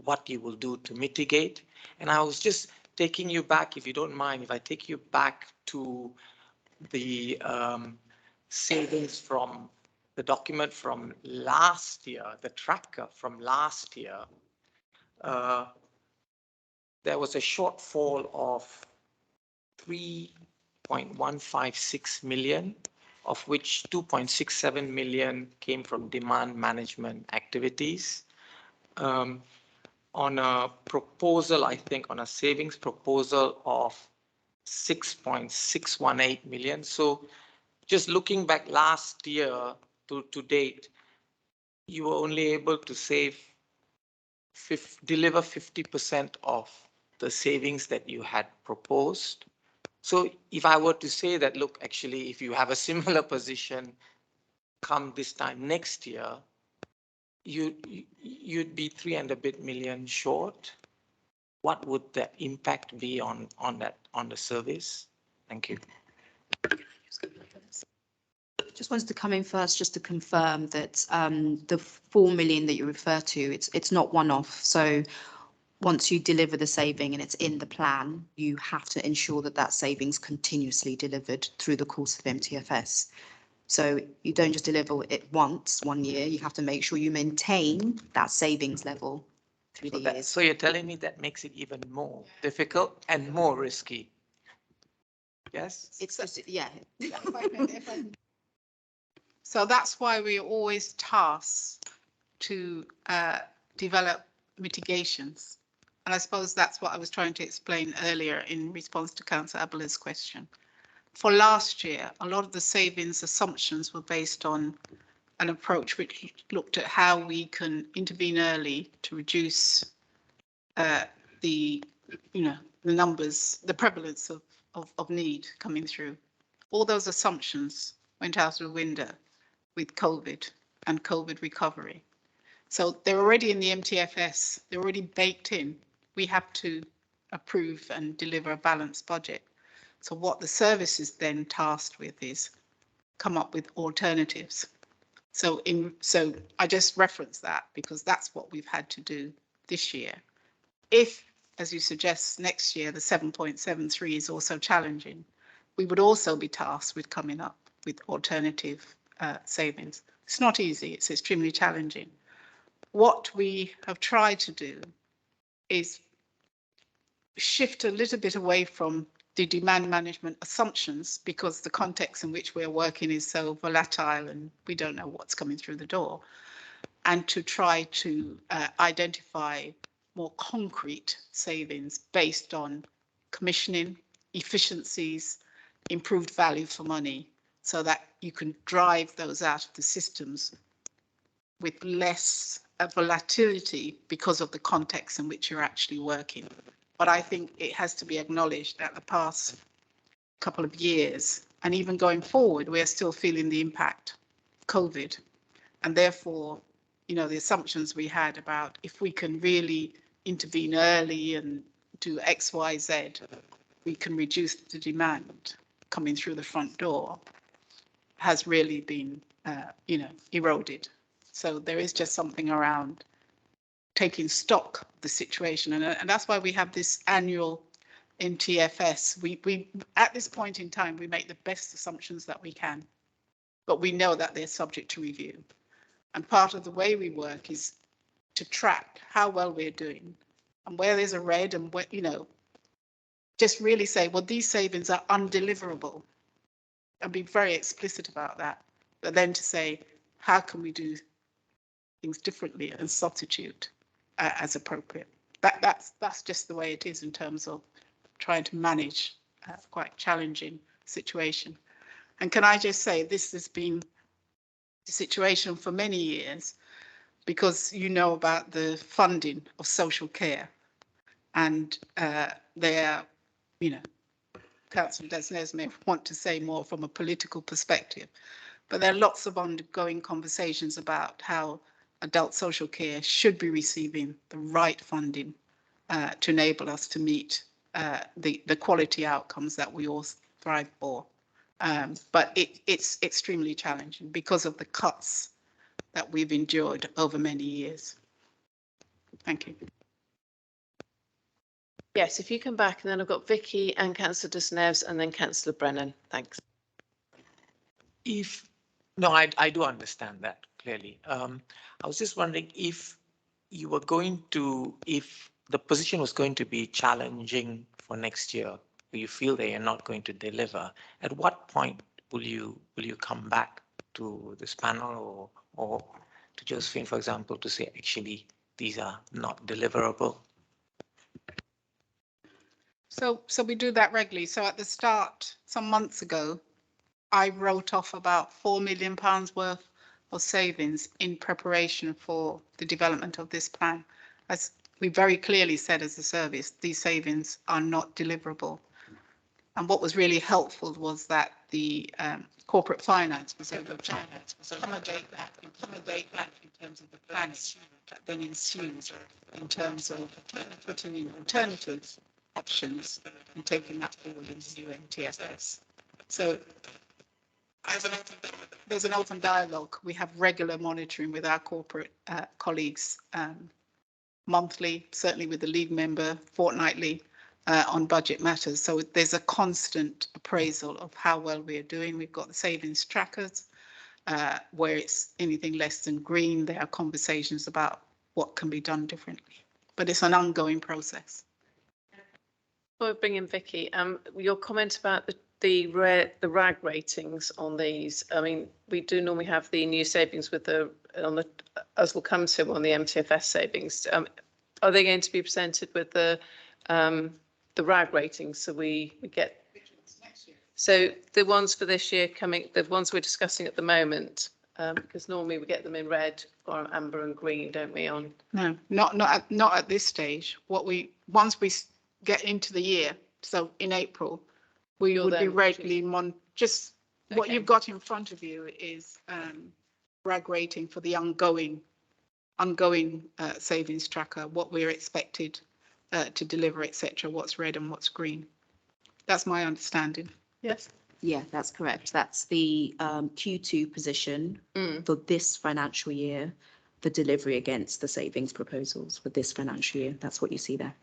what you will do to mitigate. And I was just taking you back, if you don't mind, if I take you back to the savings from the document from last year, the tracker from last year, there was a shortfall of 3.156 million, of which 2.67 million came from demand management activities. On a proposal, I think on a savings proposal of 6.618 million. So just looking back last year to date, you were only able to deliver 50% of the savings that you had proposed. So if I were to say that, look, actually, if you have a similar position come this time next year, you'd be 3 and a bit million short. What would the impact be on the service? Thank you. Just wanted to come in first just to confirm that the 4 million that you refer to, it's not one-off. So once you deliver the saving and it's in the plan, you have to ensure that that savings continuously delivered through the course of MTFS. So you don't just deliver it once, 1 year, you have to make sure you maintain that savings level through the years. So you're telling me that makes it even more difficult and more risky? Yes? It's just, yeah. So that's why we always tasked to develop mitigations. And I suppose that's what I was trying to explain earlier in response to Councillor Abelah's question. For last year, a lot of the savings assumptions were based on an approach which looked at how we can intervene early to reduce the numbers, the prevalence of need coming through. All those assumptions went out of the window with COVID and COVID recovery. So they're already in the MTFS, they're already baked in. We have to approve and deliver a balanced budget. So what the service is then tasked with is come up with alternatives. So I just reference that because that's what we've had to do this year. If, as you suggest, next year the 7.73 is also challenging, we would also be tasked with coming up with alternative savings. It's not easy, it's extremely challenging. What we have tried to do is shift a little bit away from the demand management assumptions because the context in which we're working is so volatile and we don't know what's coming through the door, and to try to identify more concrete savings based on commissioning, efficiencies, improved value for money, so that you can drive those out of the systems with less volatility because of the context in which you're actually working. But I think it has to be acknowledged that the past couple of years, and even going forward, we're still feeling the impact of COVID. And therefore, the assumptions we had about if we can really intervene early and do X, Y, Z, we can reduce the demand coming through the front door, has really been, eroded. So there is just something around taking stock of the situation. And that's why we have this annual MTFS. We at this point in time, we make the best assumptions that we can, but we know that they're subject to review. And part of the way we work is to track how well we're doing and where there's a red and where, just really say, well, these savings are undeliverable and be very explicit about that. But then to say, how can we do things differently and substitute as appropriate. That's just the way it is in terms of trying to manage a quite challenging situation. And can I just say, this has been the situation for many years, because you know about the funding of social care, and there, you know, Councillor Desnes may want to say more from a political perspective, but there are lots of ongoing conversations about how adult social care should be receiving the right funding to enable us to meet the quality outcomes that we all thrive for. But it's extremely challenging because of the cuts that we've endured over many years. Thank you. Yes, if you come back, and then I've got Vicky and Councillor Desneves and then Councillor Brennan. Thanks. No, I do understand that clearly. I was just wondering if you were going to, if the position was going to be challenging for next year, you feel that you're not going to deliver, at what point will you come back to this panel or to Josephine, for example, to say, actually, these are not deliverable? So we do that regularly. So at the start, some months ago, I wrote off about £4 million worth of savings in preparation for the development of this plan. As we very clearly said as a service, these savings are not deliverable. And what was really helpful was that the corporate finance was able to accommodate that in terms of the planning that then ensues in terms of putting in alternative options and taking that forward into the new MTFS. So there's an open dialogue. We have regular monitoring with our corporate colleagues monthly, certainly with the lead member, fortnightly on budget matters. So there's a constant appraisal of how well we are doing. We've got the savings trackers where it's anything less than green. There are conversations about what can be done differently, but it's an ongoing process. Before I bring in Vicky, your comment about the RAG ratings on these. I mean, we do normally have the new savings with as we'll come to on the MTFS savings. Are they going to be presented with the RAG ratings so we get? So the ones for this year coming, the ones we're discussing at the moment, because normally we get them in red or amber and green, don't we? On no, not at this stage. Once we get into the year, so in April, we would be regularly what you've got in front of you is RAG rating for the ongoing savings tracker, what we're expected to deliver, etc., what's red and what's green. That's my understanding. Yes. Yeah, that's correct. That's the Q2 position for this financial year, the delivery against the savings proposals for this financial year. That's what you see there.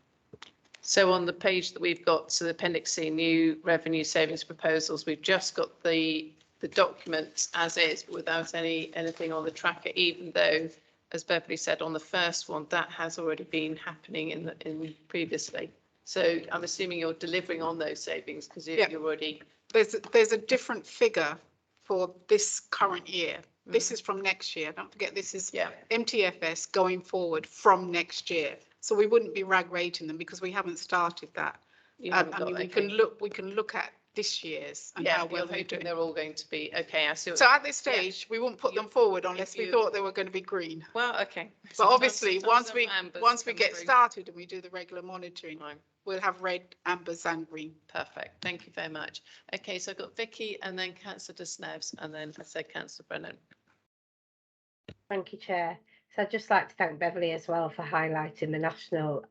So on the page that we've got, so the Appendix C, new revenue savings proposals, we've just got the documents as is, but without anything on the tracker, even though, as Beverly said, on the first one, that has already been happening in previously. So I'm assuming you're delivering on those savings because you're already. There's a different figure for this current year. This is from next year. Don't forget, this is MTFS going forward from next year. So we wouldn't be RAG rating them because we haven't started that. I mean, we can look at this year's and how well they're doing. They're all going to be okay. I see. So at this stage, we wouldn't put them forward unless we thought they were going to be green. Well, okay. But obviously, once we get started and we do the regular monitoring, we'll have red, ambers, and green. Perfect. Thank you very much. Okay, so I've got Vicky and then Councillor Desneves and then I say Councillor Brennan. Thank you, Chair. So I'd just like to thank Beverly as well for highlighting the national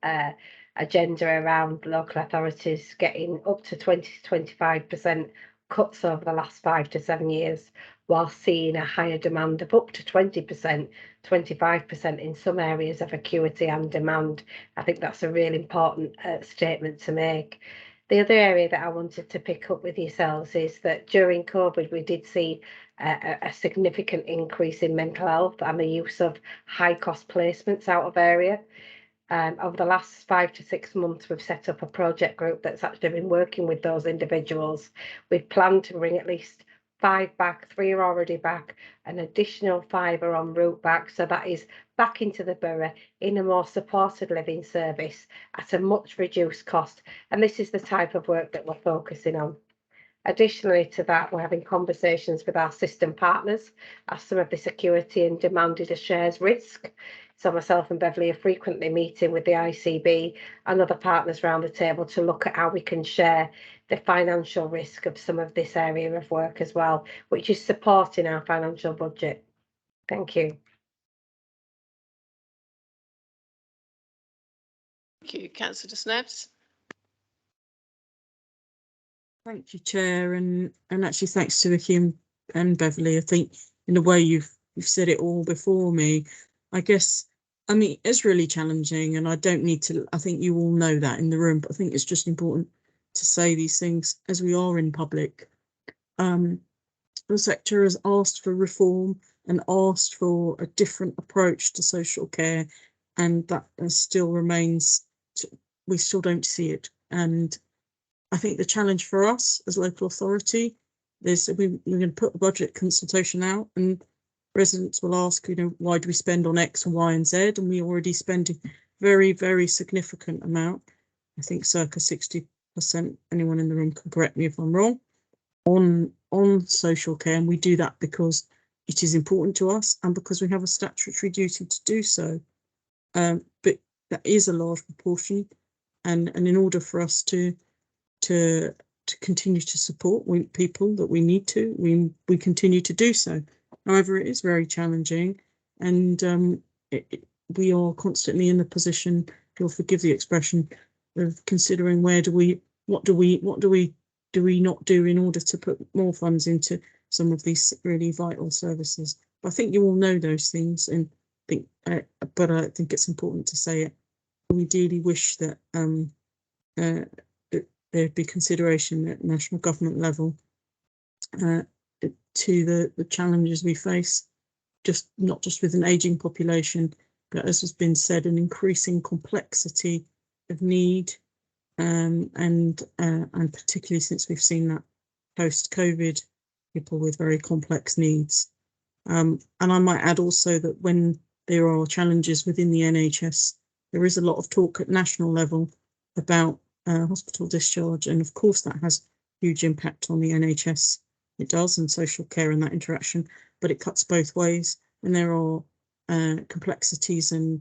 agenda around local authorities getting up to 20 to 25% cuts over the last 5 to 7 years, while seeing a higher demand of up to 20%, 25% in some areas of acuity and demand. I think that's a really important statement to make. The other area that I wanted to pick up with yourselves is that during COVID, we did see a significant increase in mental health and the use of high cost placements out of area. Over the last 5 to 6 months, we've set up a project group that's actually been working with those individuals. We've planned to bring at least 5 back, 3 are already back, an additional 5 are en route back. So that is back into the borough in a more supported living service at a much reduced cost. And this is the type of work that we're focusing on. Additionally to that, we're having conversations with our system partners as some of the security and demanded a shares risk. So myself and Beverly are frequently meeting with the ICB and other partners around the table to look at how we can share the financial risk of some of this area of work as well, which is supporting our financial budget. Thank you. Thank you, Councillor Snebs. Thank you, Chair, and actually thanks to Vicky and Beverly. I think in a way you've said it all before me. I guess, I mean, it's really challenging, and I don't need to, I think you all know that in the room, but I think it's just important to say these things as we are in public. The sector has asked for reform and asked for a different approach to social care, and that still remains, we still don't see it. And I think the challenge for us as local authority is we're going to put a budget consultation out, and residents will ask, you know, why do we spend on X and Y and Z? And we already spend a very, very significant amount. I think circa 60%, anyone in the room can correct me if I'm wrong, on social care. And we do that because it is important to us and because we have a statutory duty to do so. But that is a large proportion. And in order for us to continue to support people that we need to, we continue to do so. However, it is very challenging, and we are constantly in the position, if you'll forgive the expression, of considering what do we not do in order to put more funds into some of these really vital services. But I think you all know those things, and think, but I think it's important to say it. We dearly wish that there'd be consideration at national government level to the challenges we face, not just with an ageing population, but as has been said, an increasing complexity of need, and particularly since we've seen that post-COVID, people with very complex needs. And I might add also that when there are challenges within the NHS, there is a lot of talk at national level about hospital discharge, and of course that has huge impact on the NHS. It does, and social care and that interaction, but it cuts both ways, and there are complexities and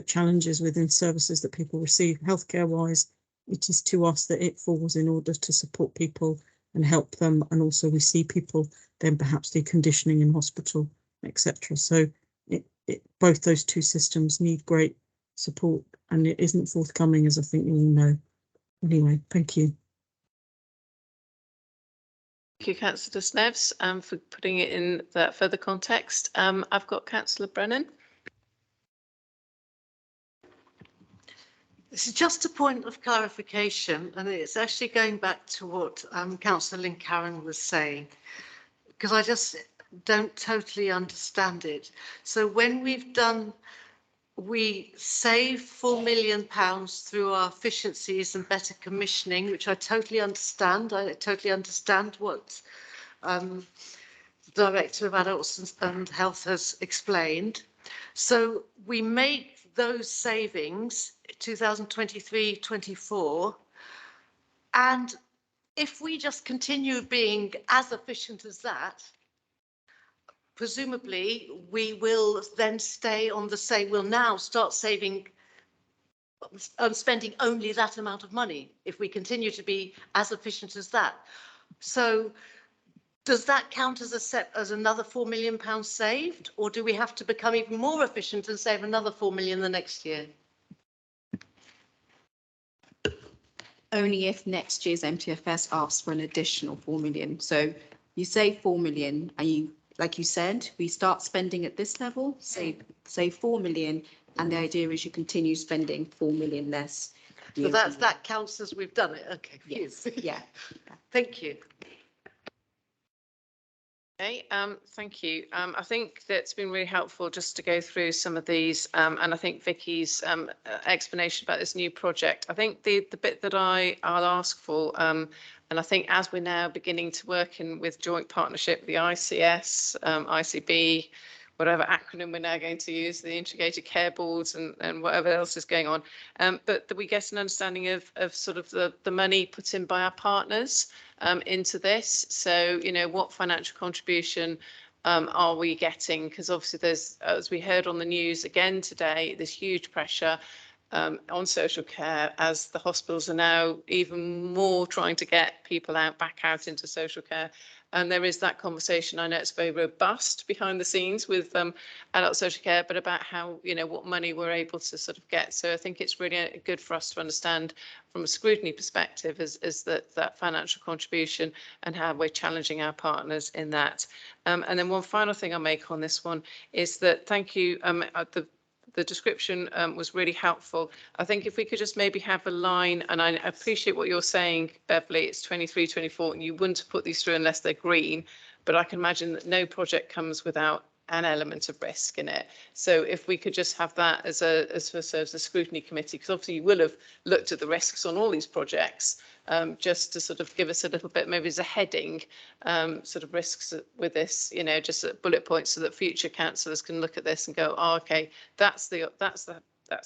challenges within services that people receive healthcare wise. It is to us that it falls in order to support people and help them, and also we see people then perhaps deconditioning in hospital, etc. So both those two systems need great support, and it isn't forthcoming, as I think you all know. Anyway, thank you. Thank you, Councillor Snebs, for putting it in that further context. I've got Councillor Brennan. This is just a point of clarification, and it's actually going back to what Councillor Lynn Karen was saying, because I just don't totally understand it. So when we save £4 million through our efficiencies and better commissioning, which I totally understand. I totally understand what the Director of Adults and Health has explained. So we make those savings 2023-24, and if we just continue being as efficient as that, presumably we will then stay on the same, we'll now start saving and spending only that amount of money if we continue to be as efficient as that. So does that count as another £4 million saved, or do we have to become even more efficient and save another 4 million the next year? Only if next year's MTFS asks for an additional 4 million. So you save 4 million, and you, like you said, we start spending at this level, save 4 million, and the idea is you continue spending 4 million less. So that counts as we've done it. Okay. Yes. Yeah. Thank you. Okay, thank you. I think that's been really helpful just to go through some of these, and I think Vicky's explanation about this new project. I think the bit that I'll ask for, and I think as we're now beginning to work in with joint partnership, the ICS, ICB, whatever acronym we're now going to use, the integrated care boards and whatever else is going on, but that we get an understanding of sort of the money put in by our partners into this. So, you know, what financial contribution are we getting? Because obviously there's, as we heard on the news again today, there's huge pressure on social care as the hospitals are now even more trying to get people back out into social care. And there is that conversation, I know it's very robust behind the scenes with adult social care, but about how, you know, what money we're able to sort of get. So I think it's really good for us to understand from a scrutiny perspective is that financial contribution and how we're challenging our partners in that. And then one final thing I'll make on this one is that thank you, the description was really helpful. I think if we could just maybe have a line, and I appreciate what you're saying, Beverly, it's 23, 24, and you wouldn't have put these through unless they're green, but I can imagine that no project comes without an element of risk in it. So if we could just have that as a scrutiny committee, because obviously you will have looked at the risks on all these projects, just to sort of give us a little bit, maybe as a heading, sort of risks with this, you know, just bullet points so that future councillors can look at this and go, oh, okay, that's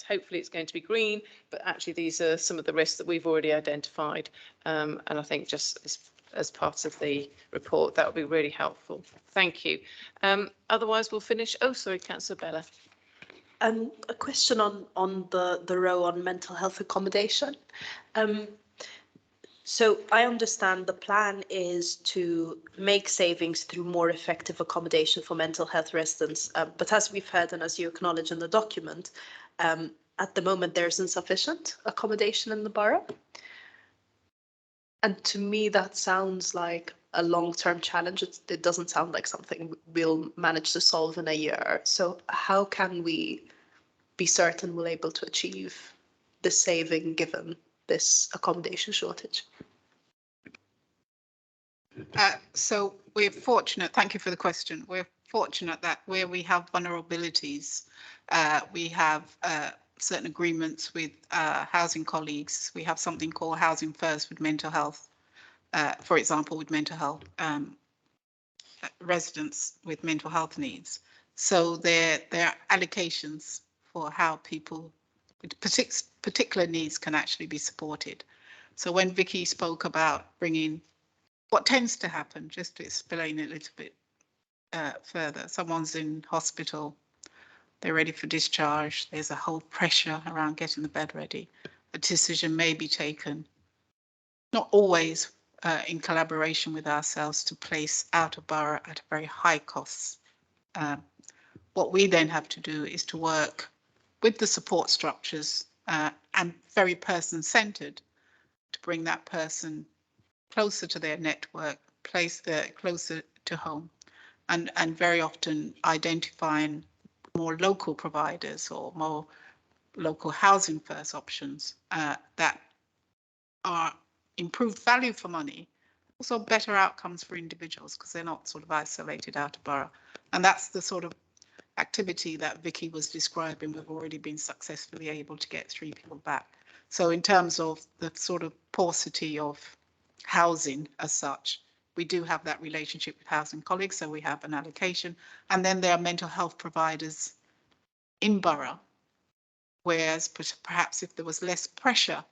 hopefully it's going to be green, but actually these are some of the risks that we've already identified. And I think just as part of the report, that would be really helpful. Thank you. Otherwise, we'll finish. Oh, sorry, Councillor Bella. A question on the row on mental health accommodation. So I understand the plan is to make savings through more effective accommodation for mental health residents. But as we've heard and as you acknowledge in the document, at the moment there's insufficient accommodation in the borough. And to me, that sounds like a long-term challenge. It doesn't sound like something we'll manage to solve in a year. So how can we be certain we're able to achieve the saving given this accommodation shortage? So we're fortunate, thank you for the question. We're fortunate that where we have vulnerabilities, we have certain agreements with housing colleagues. We have something called Housing First with mental health, for example, with mental health residents with mental health needs. So there are allocations for how people with particular needs can actually be supported. So when Vicky spoke about bringing, what tends to happen, just to explain it a little bit further, someone's in hospital, they're ready for discharge, there's a whole pressure around getting the bed ready. A decision may be taken, not always in collaboration with ourselves, to place out of borough at a very high cost. What we then have to do is to work with the support structures and very person-centered to bring that person closer to their network, closer to home, and very often identifying more local providers or more local housing first options that are improved value for money, also better outcomes for individuals because they're not sort of isolated out of borough. And that's the sort of activity that Vicky was describing. We've already been successfully able to get 3 people back. So in terms of the sort of paucity of housing as such, we do have that relationship with housing colleagues, so we have an allocation. And then there are mental health providers in borough, whereas perhaps if there was less pressure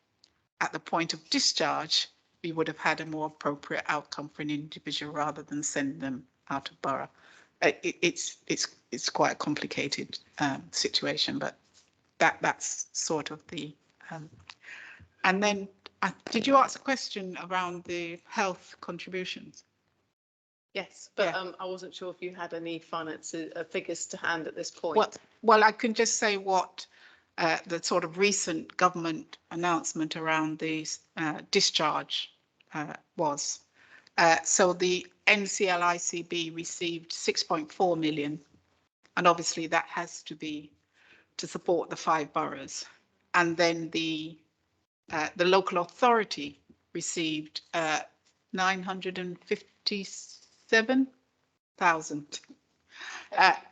at the point of discharge, we would have had a more appropriate outcome for an individual rather than send them out of borough. It's quite a complicated situation, but that's sort of the. And then, did you ask a question around the health contributions? Yes, but yeah. I wasn't sure if you had any finances figures to hand at this point. Well, I can just say what the sort of recent government announcement around the discharge was. So the NCLICB received 6.4 million, and obviously that has to be to support the 5 boroughs. And then the local authority received 957 thousand,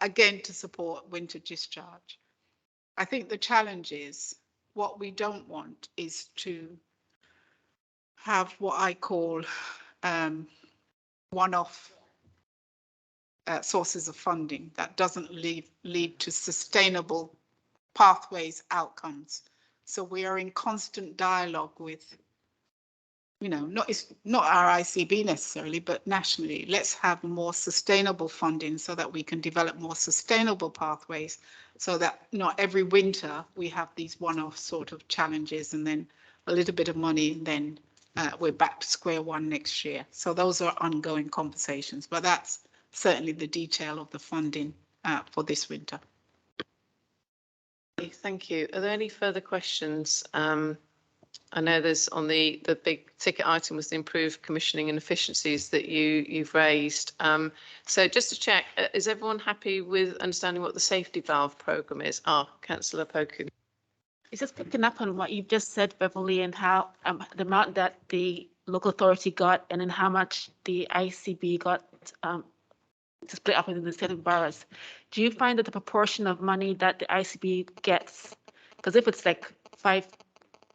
again, to support winter discharge. I think the challenge is, what we don't want is to have what I call one-off sources of funding that doesn't lead to sustainable pathways, outcomes. So we are in constant dialogue with, you know, it's not our ICB necessarily, but nationally. Let's have more sustainable funding so that we can develop more sustainable pathways, so that not every winter we have these one-off sort of challenges and then a little bit of money and then we're back to square one next year. So those are ongoing conversations, but that's certainly the detail of the funding for this winter. Thank you. Are there any further questions? I know there's on the big ticket item was the improved commissioning and efficiencies that you've raised. So just to check, is everyone happy with understanding what the safety valve programme is? Councillor Poku. It's just picking up on what you've just said, Beverly, and how the amount that the local authority got and then how much the ICB got to split up into the 7 boroughs. Do you find that the proportion of money that the ICB gets, because if it's like 5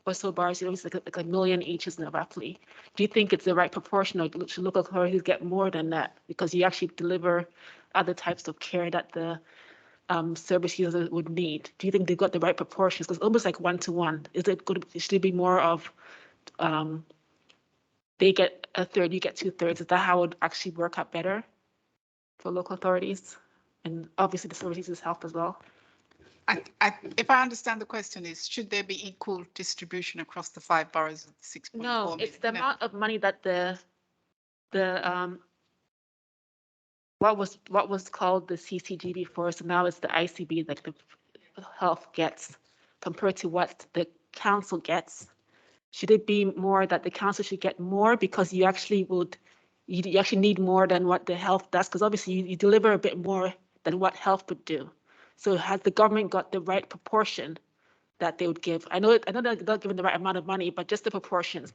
or so boroughs, it's like a million each, isn't it, roughly? Do you think it's the right proportion, or should local authorities get more than that because you actually deliver other types of care that the service users would need? Do you think they've got the right proportions? Because it's almost like 1-to-1. Is it good? Should it be more of they get a third, you get 2/3? Is that how it would actually work out better for local authorities? And obviously the service users help as well. If I understand the question is, should there be equal distribution across the 5 boroughs of 6.4 No, million? it's the amount of money that the what was called the CCG before, so now it's the ICB, like the health gets, compared to what the council gets. Should it be more that the council should get more because you actually you actually need more than what the health does? Because obviously you deliver a bit more than what health would do. So has the government got the right proportion that they would give? I know they're not giving the right amount of money, but just the proportions.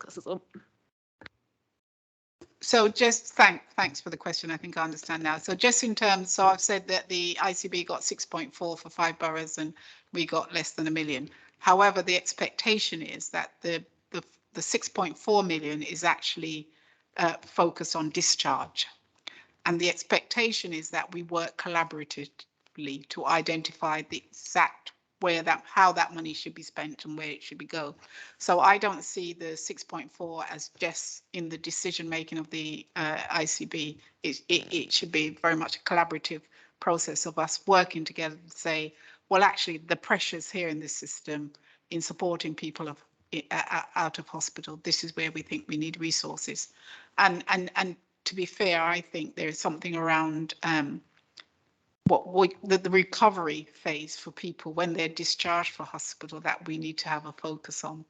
So just thanks for the question. I think I understand now. So just in terms, so I've said that the ICB got 6.4 for 5 boroughs and we got less than $1 million. However, the expectation is that the 6.4 million is actually focused on discharge. And the expectation is that we work collaboratively to identify the exact how that money should be spent and where it should go. So I don't see the 6.4 as just in the decision making of the ICB. It should be very much a collaborative process of us working together to say, well, actually, the pressures here in this system in supporting people out of hospital, this is where we think we need resources. And to be fair, I think there is something around the recovery phase for people when they're discharged from hospital that we need to have a focus on.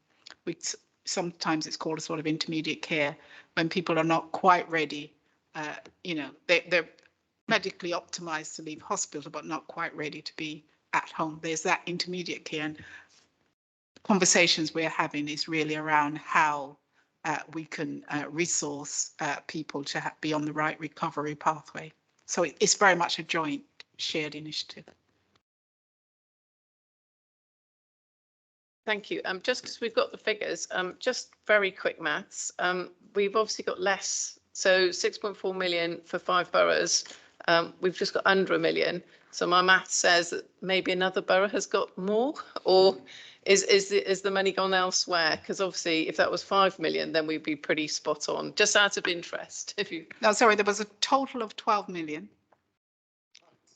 Sometimes it's called a sort of intermediate care, when people are not quite ready. You know, they're medically optimized to leave hospital, but not quite ready to be at home. There's that intermediate care, and conversations we're having is really around how we can resource people to be on the right recovery pathway. So it's very much a joint shared initiative. Thank you. Just because we've got the figures, just very quick maths. We've obviously got less, so 6.4 million for 5 boroughs. We've just got under $1 million. So my math says that maybe another borough has got more, or is the money gone elsewhere? Because obviously, if that was 5 million, then we'd be pretty spot on. Just out of interest, if you. No, sorry, there was a total of 12 million.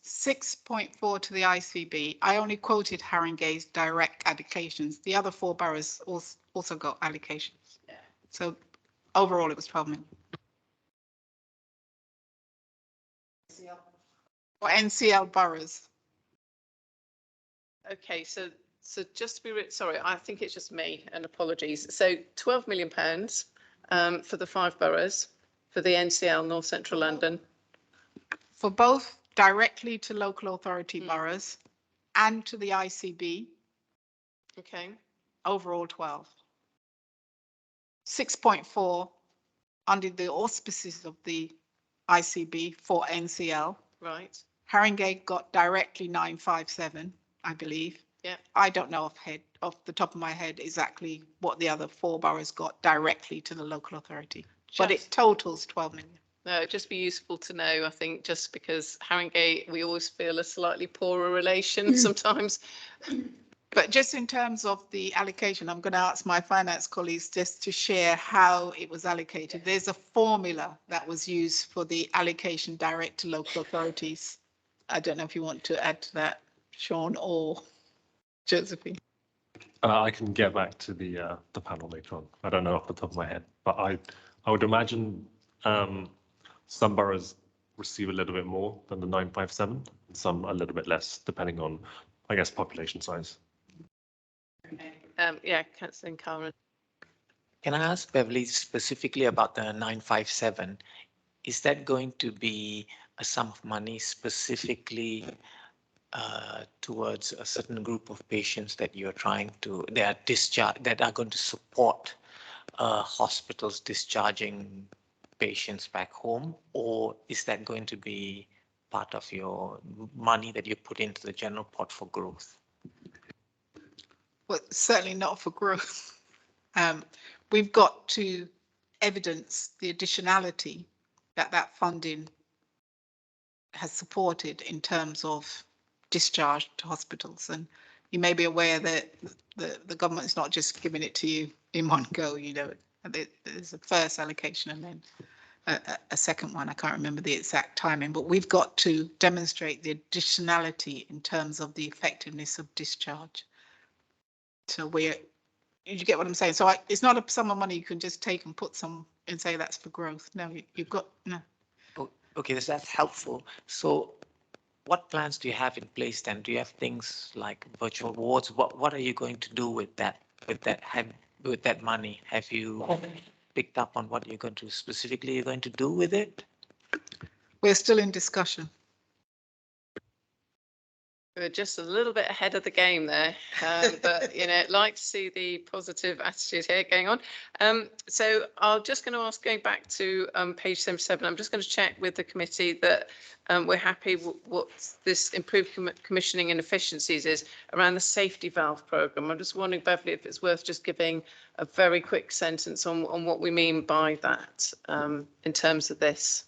6.4 to the ICB. I only quoted Haringey's direct allocations. The other 4 boroughs also got allocations. Yeah. So overall, it was 12 million. Or NCL boroughs. Okay, so just to be sorry, I think it's just me, and apologies. So £12 million for the 5 boroughs for the NCL North Central London. For both directly to local authority boroughs and to the ICB. Okay. Overall 12. 6.4 under the auspices of the ICB for NCL. Right. Haringey got directly 957, I believe. Yeah. I don't know off the top of my head exactly what the other 4 boroughs got directly to the local authority, but it totals 12 million. No, it'd just be useful to know, I think, just because Haringey, we always feel a slightly poorer relation sometimes. But just in terms of the allocation, I'm going to ask my finance colleagues just to share how it was allocated. There's a formula that was used for the allocation direct to local authorities. I don't know if you want to add to that, Sean or Josephine. I can get back to the panel later on. I don't know off the top of my head, but I would imagine some boroughs receive a little bit more than the 957, and some a little bit less, depending on, I guess, population size. Yeah, Councillor Karen. Can I ask Beverly specifically about the 957? Is that going to be a sum of money specifically towards a certain group of patients that you're trying to, they are discharged, that are going to support hospitals discharging patients back home, or is that going to be part of your money that you put into the general pot for growth? Well, certainly not for growth. We've got to evidence the additionality that funding has supported in terms of discharge to hospitals. And you may be aware that the government is not just giving it to you in one go, you know, there's a first allocation and then a second one. I can't remember the exact timing, but we've got to demonstrate the additionality in terms of the effectiveness of discharge. So you get what I'm saying? So it's not a sum of money you can just take and put some and say that's for growth. No, you've got, no. Okay, that's helpful. So what plans do you have in place then? Do you have things like virtual wards? What are you going to do with that money? Have you picked up on what you're going to do with it? We're still in discussion. We're just a little bit ahead of the game there, but you know, like to see the positive attitude here going on. So I'm just going to ask, going back to page 77, I'm just going to check with the committee that we're happy what this improved commissioning and efficiencies is around the safety valve programme. I'm just wondering, Beverly, if it's worth just giving a very quick sentence on what we mean by that in terms of this.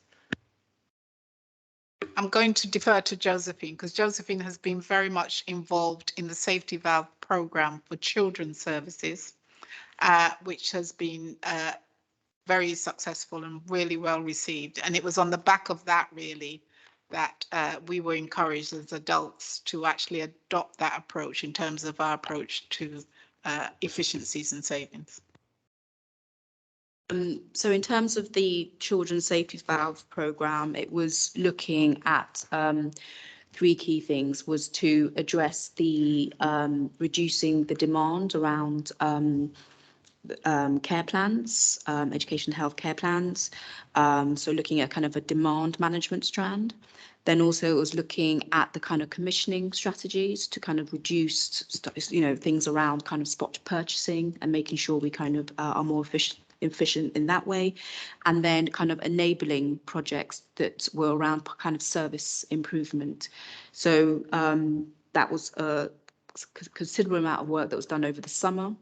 I'm going to defer to Josephine because Josephine has been very much involved in the safety valve programme for children's services, which has been very successful and really well received. And it was on the back of that really that we were encouraged as adults to actually adopt that approach in terms of our approach to efficiencies and savings. So in terms of the Children's Safety Valve programme, it was looking at 3 key things: was to address the reducing the demand around care plans, education health care plans. So looking at kind of a demand management strand. Then also it was looking at the kind of commissioning strategies to kind of reduce, you know, things around kind of spot purchasing and making sure we kind of are more efficient in that way, and then kind of enabling projects that were around kind of service improvement. So that was a considerable amount of work that was done over the summer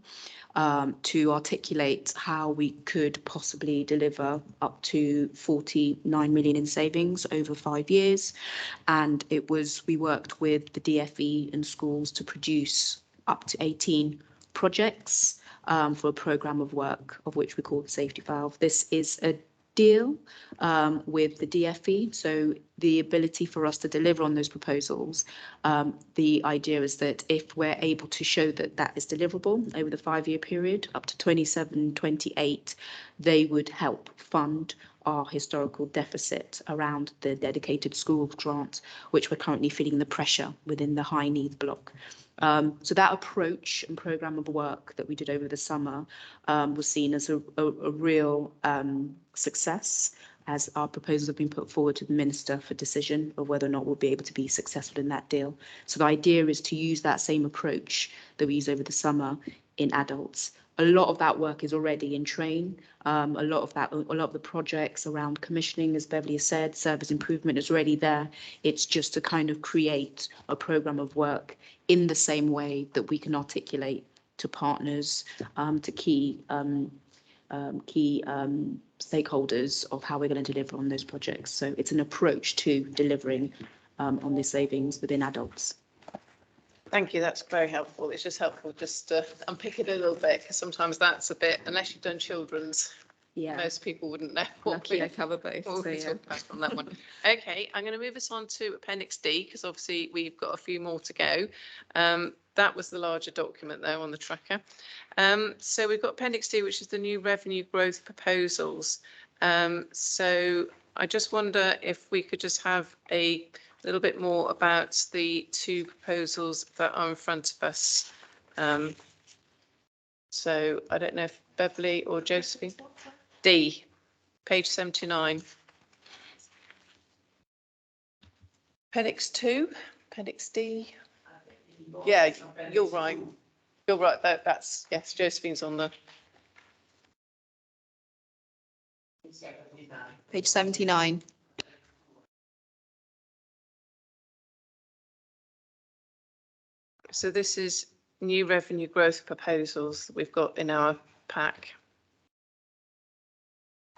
to articulate how we could possibly deliver up to 49 million in savings over 5 years. And we worked with the DFE and schools to produce up to 18 projects for a programme of work, of which we call the safety valve. This is a deal with the DFE, so the ability for us to deliver on those proposals. The idea is that if we're able to show that that is deliverable over the 5-year period up to 27-28, they would help fund our historical deficit around the dedicated schools grant, which we're currently feeling the pressure within the high needs block. So that approach and programme of work that we did over the summer was seen as a real success, as our proposals have been put forward to the Minister for decision of whether or not we'll be able to be successful in that deal. So the idea is to use that same approach that we used over the summer in adults, a lot of that work is already in train. A lot of the projects around commissioning, as Beverly has said, service improvement is already there. It's just to kind of create a program of work in the same way that we can articulate to partners, to key stakeholders of how we're going to deliver on those projects. So it's an approach to delivering on the savings within adults. Thank you, that's very helpful. It's just helpful just to unpick it a little bit, because sometimes that's a bit, unless you've done children's, Yeah, most people wouldn't know what lucky I cover both. what So we yeah. talk about on that one. Okay, I'm going to move us on to Appendix D, because obviously we've got a few more to go. That was the larger document there on the tracker. So we've got Appendix D, which is the new revenue growth proposals. So I just wonder if we could just have a little bit more about the two proposals that are in front of us. So I don't know if Beverly or Josephine. D, page 79. Appendix 2, Appendix D. Yeah, you're right. You're right. That's, yes, Josephine's on the. Page 79. So this is new revenue growth proposals that we've got in our pack.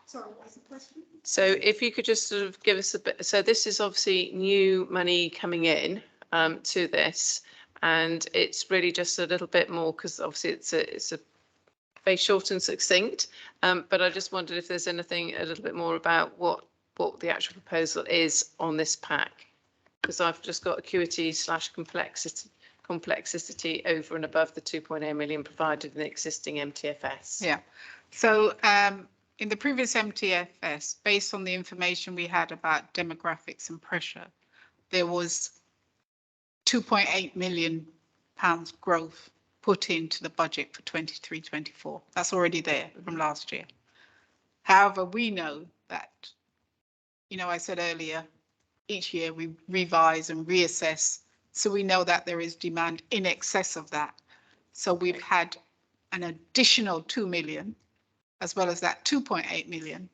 Sorry, what's the question? So if you could just sort of give us a bit, so this is obviously new money coming in to this, and it's really just a little bit more, because obviously it's a very short and succinct, but I just wondered if there's anything a little bit more about what the actual proposal is on this pack, because I've just got acuity / complexity over and above the 2.8 million provided in the existing MTFS. Yeah. So in the previous MTFS, based on the information we had about demographics and pressure, there was 2.8 million pounds growth put into the budget for 23-24. That's already there from last year. However, we know that, I said earlier, each year we revise and reassess. So we know that there is demand in excess of that. So we've had an additional 2 million, as well as that 2.8 million,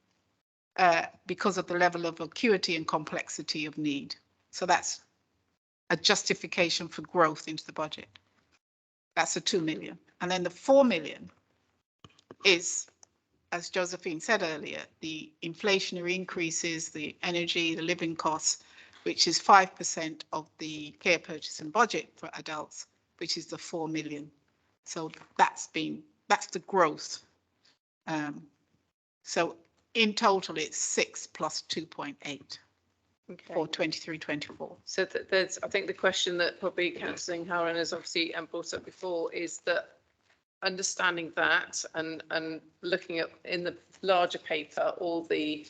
because of the level of acuity and complexity of need. So that's a justification for growth into the budget. That's a 2 million. And then the 4 million is, as Josephine said earlier, the inflationary increases, the energy, the living costs, which is 5% of the care purchase and budget for adults, which is the 4 million. So that's the growth. So in total, it's 6 plus 2.8 for 23-24. So there's, I think the question that probably Councillor Howard has obviously brought up before is that understanding that and looking at in the larger paper all the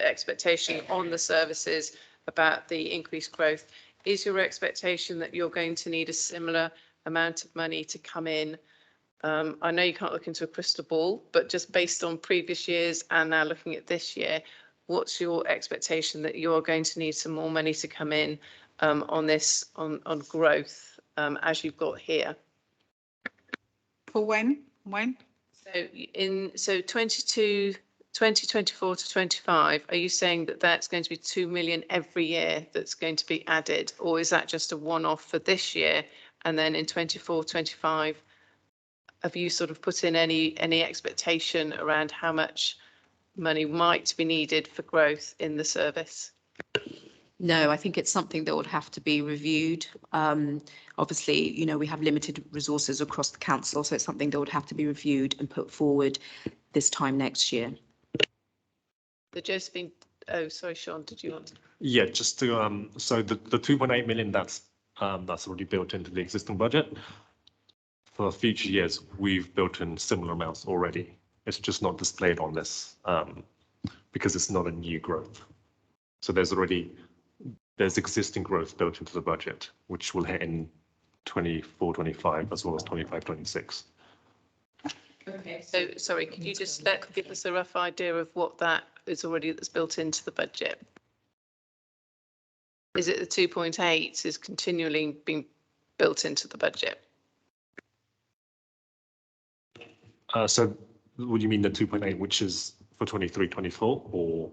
expectation on the services about the increased growth, is your expectation that you're going to need a similar amount of money to come in? I know you can't look into a crystal ball, but just based on previous years and now looking at this year, what's your expectation that you're going to need some more money to come in on this, on growth as you've got here? For when? So 2024 to 25, are you saying that that's going to be 2 million every year that's going to be added, or is that just a one-off for this year? And then in 24, 25, have you sort of put in any expectation around how much money might be needed for growth in the service? No, I think it's something that would have to be reviewed. Obviously, we have limited resources across the council, so it's something that would have to be reviewed and put forward this time next year. The Josephine, oh, sorry, Sean, did you want to? Yeah, just to, so the 2.8 million, that's already built into the existing budget. For future years, we've built in similar amounts already. It's just not displayed on this because it's not a new growth. So there's existing growth built into the budget, which will hit in 24-25 as well as 25-26. Okay, so sorry, could you just give us a rough idea of what that is already that's built into the budget? Is it the 2.8 is continually being built into the budget? So would you mean the 2.8, which is for 23-24, or?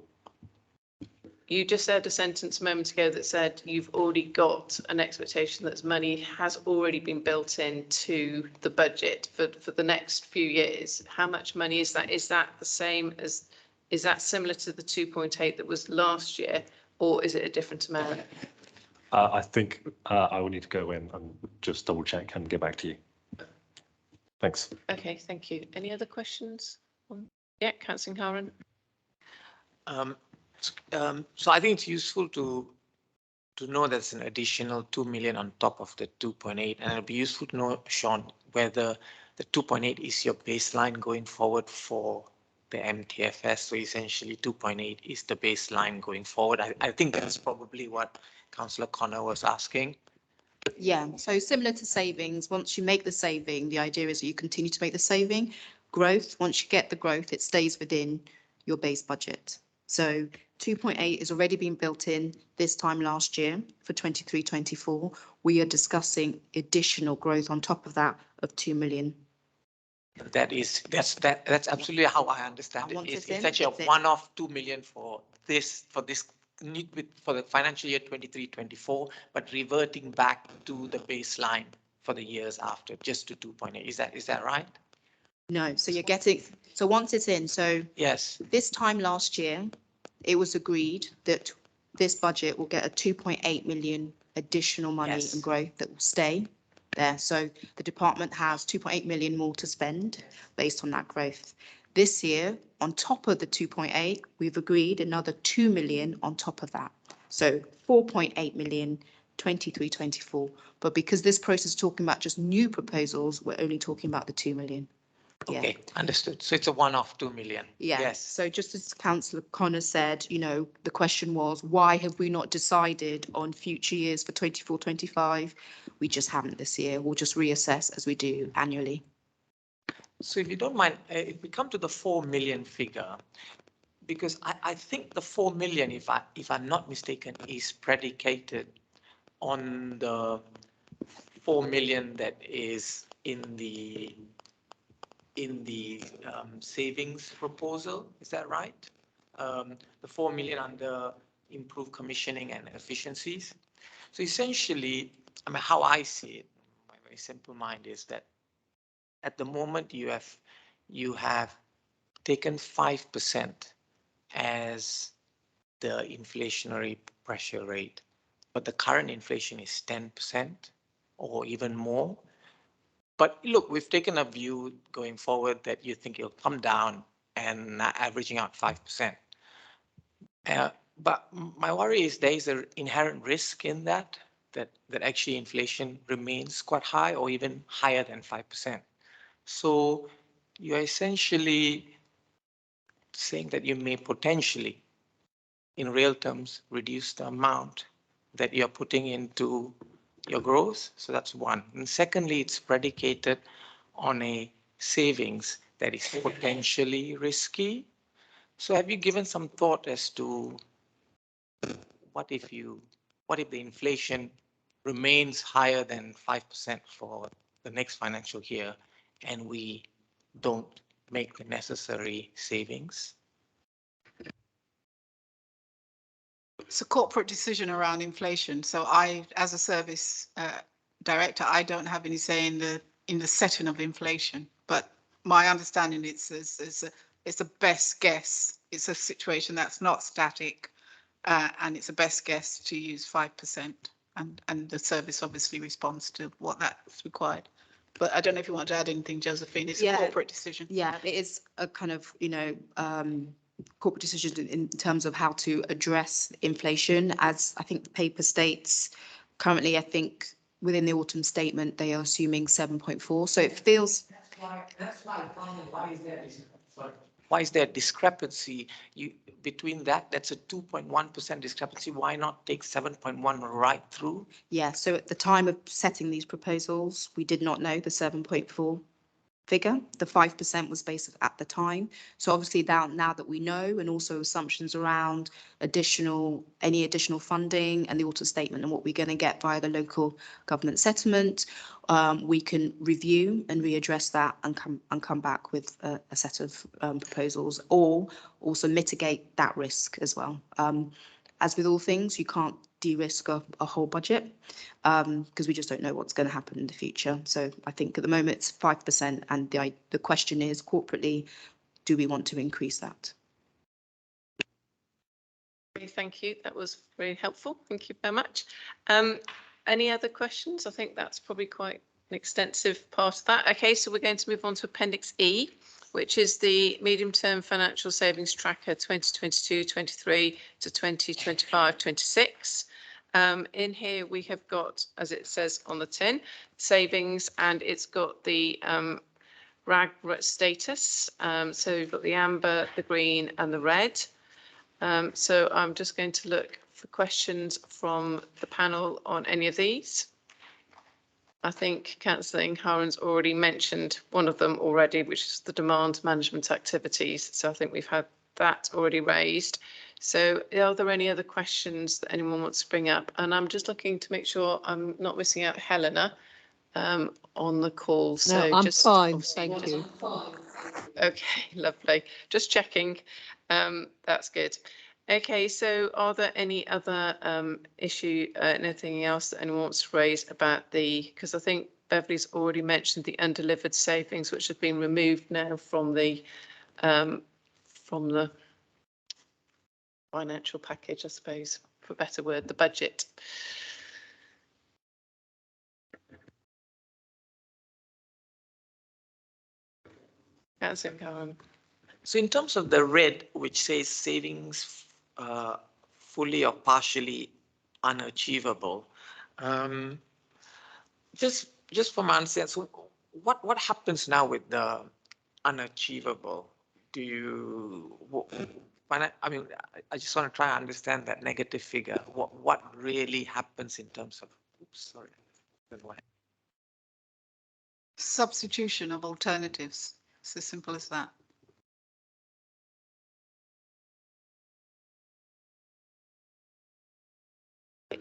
You just said a sentence a moment ago that said you've already got an expectation that money has already been built into the budget for the next few years. How much money is that? Is that the same as, is that similar to the 2.8 that was last year, or is it a different amount? I think I will need to go in and just double check and get back to you. Thanks. Okay, thank you. Any other questions? Yeah, Councillor Curran. So I think it's useful to know there's an additional 2 million on top of the 2.8, and it'll be useful to know, Sean, whether the 2.8 is your baseline going forward for the MTFS. So essentially 2.8 is the baseline going forward. I think that's probably what Councillor Connor was asking. Yeah, so similar to savings, once you make the saving, the idea is that you continue to make the saving. Growth, once you get the growth, it stays within your base budget. So 2.8 is already being built in this time last year for 23-24. We are discussing additional growth on top of that of 2 million. That's absolutely how I understand it. It's actually a one-off 2 million for the financial year 23-24, but reverting back to the baseline for the years after, just to 2.8. Is that right? No, so you're getting, so once it's in, so yes, this time last year, it was agreed that this budget will get a 2.8 million additional money Yes. and growth that will stay there. So the department has 2.8 million more to spend based on that growth. This year, on top of the 2.8, we've agreed another 2 million on top of that. So 4.8 million, 23-24. But because this process is talking about just new proposals, we're only talking about the 2 million. Yeah. okay, understood. So it's a one-off 2 million. Yeah. Yes. So just as Councillor Connor said, you know, the question was, why have we not decided on future years for 24-25? We just haven't this year. We'll just reassess as we do annually. So if you don't mind, if we come to the 4 million figure, because I think the 4 million, if I'm not mistaken, is predicated on the 4 million that is in the savings proposal. Is that right? The 4 million under improved commissioning and efficiencies. So essentially, I mean, how I see it, my very simple mind is that at the moment you have taken 5% as the inflationary pressure rate, but the current inflation is 10% or even more. But look, we've taken a view going forward that you think it'll come down and averaging out 5%. But my worry is there is an inherent risk in that actually inflation remains quite high or even higher than 5%. So you're essentially saying that you may potentially, in real terms, reduce the amount that you're putting into your growth. So that's one. And secondly, it's predicated on a savings that is potentially risky. So have you given some thought as to what if the inflation remains higher than 5% for the next financial year and we don't make the necessary savings? It's a corporate decision around inflation. So I, as a service director, I don't have any say in the setting of inflation. But my understanding it's a best guess. It's a situation that's not static, and it's a best guess to use 5%. And the service obviously responds to what that's required. But I don't know if you want to add anything, Josephine. It's a corporate decision. Yeah, it is a kind of, you know, corporate decision in terms of how to address inflation. As I think the paper states, currently, I think within the autumn statement, they are assuming 7.4. So it feels. That's why why is there a discrepancy between that? That's a 2.1% discrepancy. Why not take 7.1 right through? Yeah, so at the time of setting these proposals, we did not know the 7.4 figure. The 5% was based at the time. So obviously now that we know, and also assumptions around any additional funding and the auto statement and what we're going to get via the local government settlement, we can review and readdress that and come back with a set of proposals, or also mitigate that risk as well. As with all things, you can't de-risk a whole budget because we just don't know what's going to happen in the future. So I think at the moment it's 5%, and the question is corporately, do we want to increase that? Thank you. That was very helpful. Thank you very much. Any other questions? I think that's probably quite an extensive part of that. Okay, so we're going to move on to Appendix E, which is the medium-term financial savings tracker 2022-23 to 2025-26. In here we have got, as it says on the tin, savings, and it's got the RAG status. So we've got the amber, the green and the red. So I'm just going to look for questions from the panel on any of these. I think Councillor Ingharan's already mentioned one of them already, which is the demand management activities. So I think we've had that already raised. So are there any other questions that anyone wants to bring up? And I'm just looking to make sure I'm not missing out Helena on the call. So no, I'm just fine, thank you. Okay, lovely. Just checking. That's good. Okay, so are there any other anything else that anyone wants to raise about because I think Beverly's already mentioned the undelivered savings, which have been removed now from the financial package, I suppose, for a better word, the budget. Councillor Ingharan. So in terms of the red, which says savings fully or partially unachievable, just from my understanding, so what happens now with the unachievable? I mean, I just want to try and understand that negative figure. What really happens in terms of? Oops, sorry. Substitution of alternatives. It's as simple as that.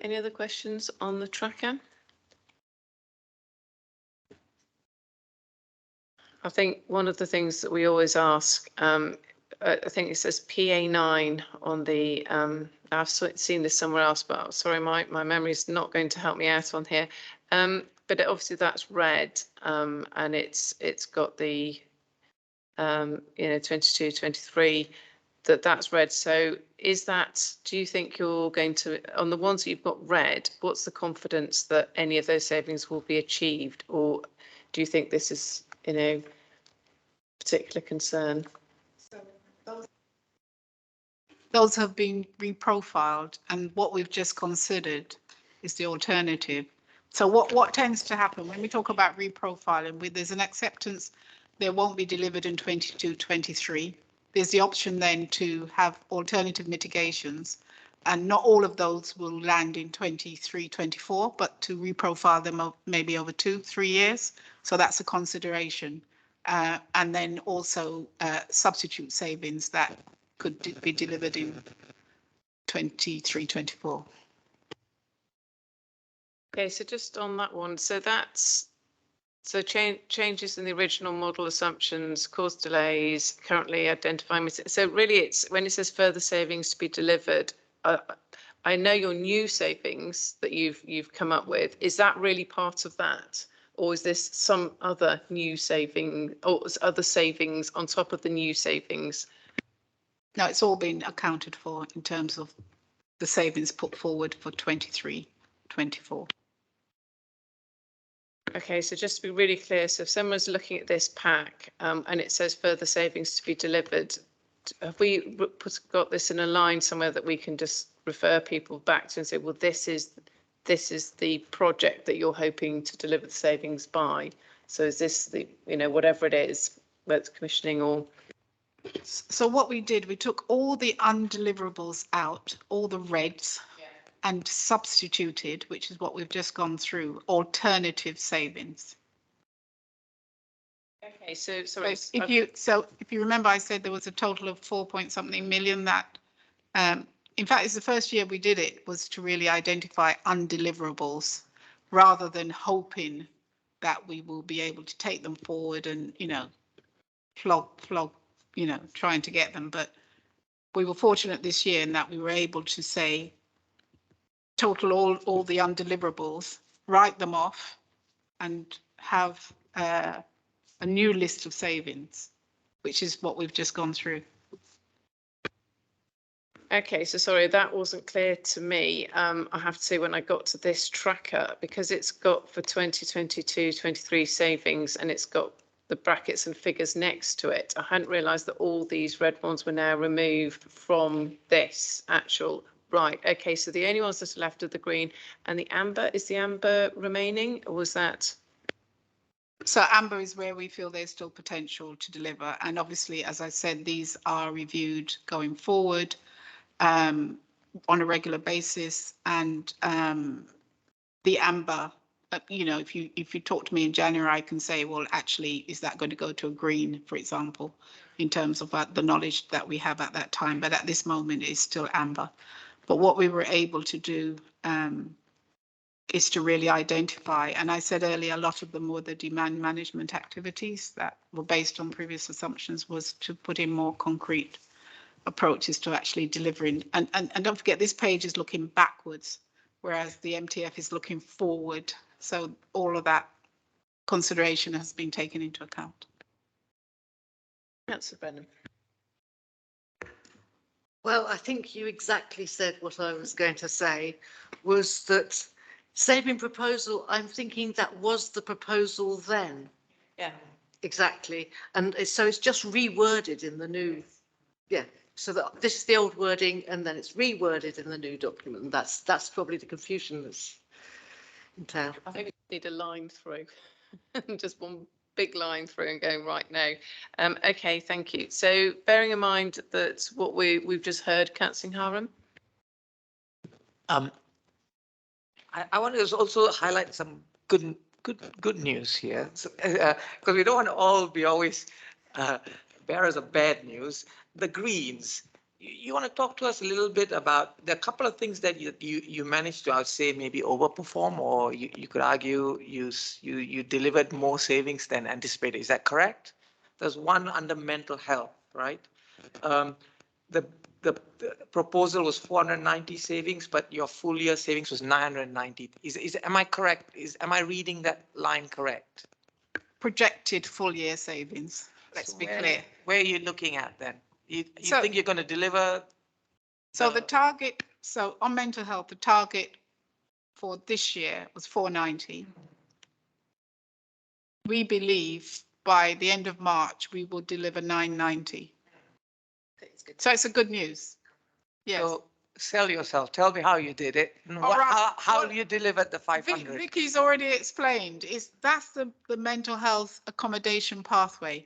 Any other questions on the tracker? I think one of the things that we always ask, I think it says PA9 on the, I've seen this somewhere else, but sorry, my memory is not going to help me out on here. But obviously that's red, and it's got the, 22, 23, that's red. So is that, do you think you're going to, on the ones that you've got red, what's the confidence that any of those savings will be achieved? Or do you think this is, particular concern? So those have been reprofiled, and what we've just considered is the alternative. So what tends to happen when we talk about reprofiling, there's an acceptance there won't be delivered in 22-23. There's the option then to have alternative mitigations, and not all of those will land in 23-24, but to reprofile them maybe over 2-3 years. So that's a consideration. And then also substitute savings that could be delivered in 23-24. Okay, so just on that one, so changes in the original model assumptions cause delays, currently identifying. So really it's when it says further savings to be delivered, I know your new savings that you've come up with, is that really part of that? Or is this some other new saving or other savings on top of the new savings? No, it's all been accounted for in terms of the savings put forward for 23-24. Okay, so just to be really clear, so if someone's looking at this pack and it says further savings to be delivered, have we got this in a line somewhere that we can just refer people back to and say, well, this is the project that you're hoping to deliver the savings by? So is this the, whatever it is, whether it's commissioning or? So what we did, we took all the undeliverables out, all the reds, and substituted, which is what we've just gone through, alternative savings. Okay, so sorry. If you remember, I said there was a total of 4 point something million that, in fact, it's the first year we did it was to really identify undeliverables rather than hoping that we will be able to take them forward and, flog, trying to get them. But we were fortunate this year in that we were able to say, total all the undeliverables, write them off and have a new list of savings, which is what we've just gone through. Okay, so sorry, that wasn't clear to me. I have to say when I got to this tracker, because it's got for 2022-23 savings and it's got the brackets and figures next to it, I hadn't realised that all these red ones were now removed from this actual. Right, okay, so the only ones that are left are the green and the amber. Is the amber remaining, or was that? So amber is where we feel there's still potential to deliver. And obviously, as I said, these are reviewed going forward on a regular basis. And the amber, if you talk to me in January, I can say, well, actually, is that going to go to a green, for example, in terms of the knowledge that we have at that time. But at this moment, it's still amber. But what we were able to do is to really identify, and I said earlier, a lot of them were the demand management activities that were based on previous assumptions, was to put in more concrete approaches to actually delivering. And don't forget, this page is looking backwards, whereas the MTF is looking forward. So all of that consideration has been taken into account. Councillor Brennan. Well, I think you exactly said what I was going to say, was that saving proposal, I'm thinking that was the proposal then. Yeah. Exactly. And so it's just reworded in the new, yeah. So that this is the old wording and then it's reworded in the new document. And that's probably the confusion that's entailed. I think we need a line through, just one big line through and going right now. Okay, thank you. So bearing in mind that what we've just heard, Councillor Haram. I want to also highlight some good news here, because we don't want to all be always bearers of bad news. The Greens, you want to talk to us a little bit about the couple of things that you managed to, I would say, maybe overperform, or you could argue you delivered more savings than anticipated. Is that correct? There's one under mental health, right? The proposal was 490 savings, but your full year savings was 990. Am I correct? Am I reading that line correct? Projected full year savings. Let's be clear. Where are you looking at then? You think you're going to deliver? So the target, so on mental health, the target for this year was 490. We believe by the end of March, we will deliver 990. So it's a good news. Yes. So sell yourself. Tell me how you did it. How you delivered the 500. Vicky's already explained. That's the mental health accommodation pathway.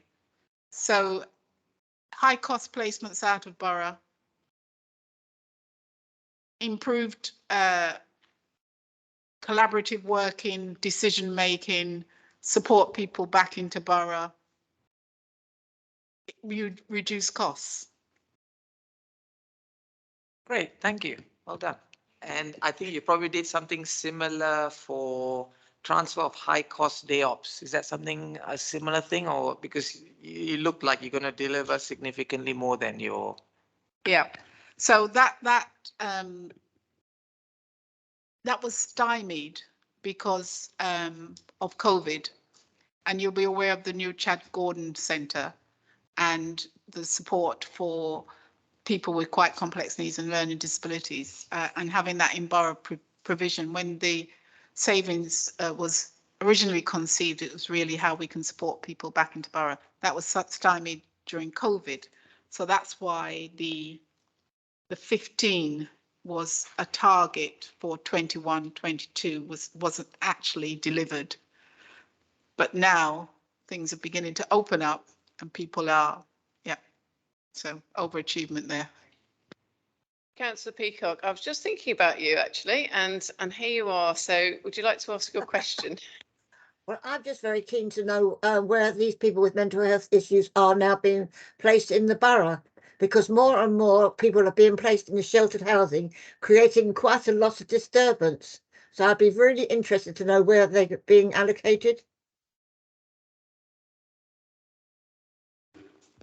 So high cost placements out of borough, improved collaborative working, decision making, support people back into borough, reduce costs. Great, thank you. Well done. And I think you probably did something similar for transfer of high cost day ops. Is that something, a similar thing, or because you look like you're going to deliver significantly more than your? Yeah. So that was stymied because of COVID, and you'll be aware of the new Chad Gordon Centre and the support for people with quite complex needs and learning disabilities, and having that in borough provision. When the savings was originally conceived, it was really how we can support people back into borough. That was stymied during COVID. So that's why the 15 was a target for 21-22 wasn't actually delivered. But now things are beginning to open up and people are, yeah, so overachievement there. Councillor Peacock, I was just thinking about you actually, and here you are. So would you like to ask your question? Well, I'm just very keen to know where these people with mental health issues are now being placed in the borough, because more and more people are being placed in the sheltered housing, creating quite a lot of disturbance. So I'd be really interested to know where they're being allocated.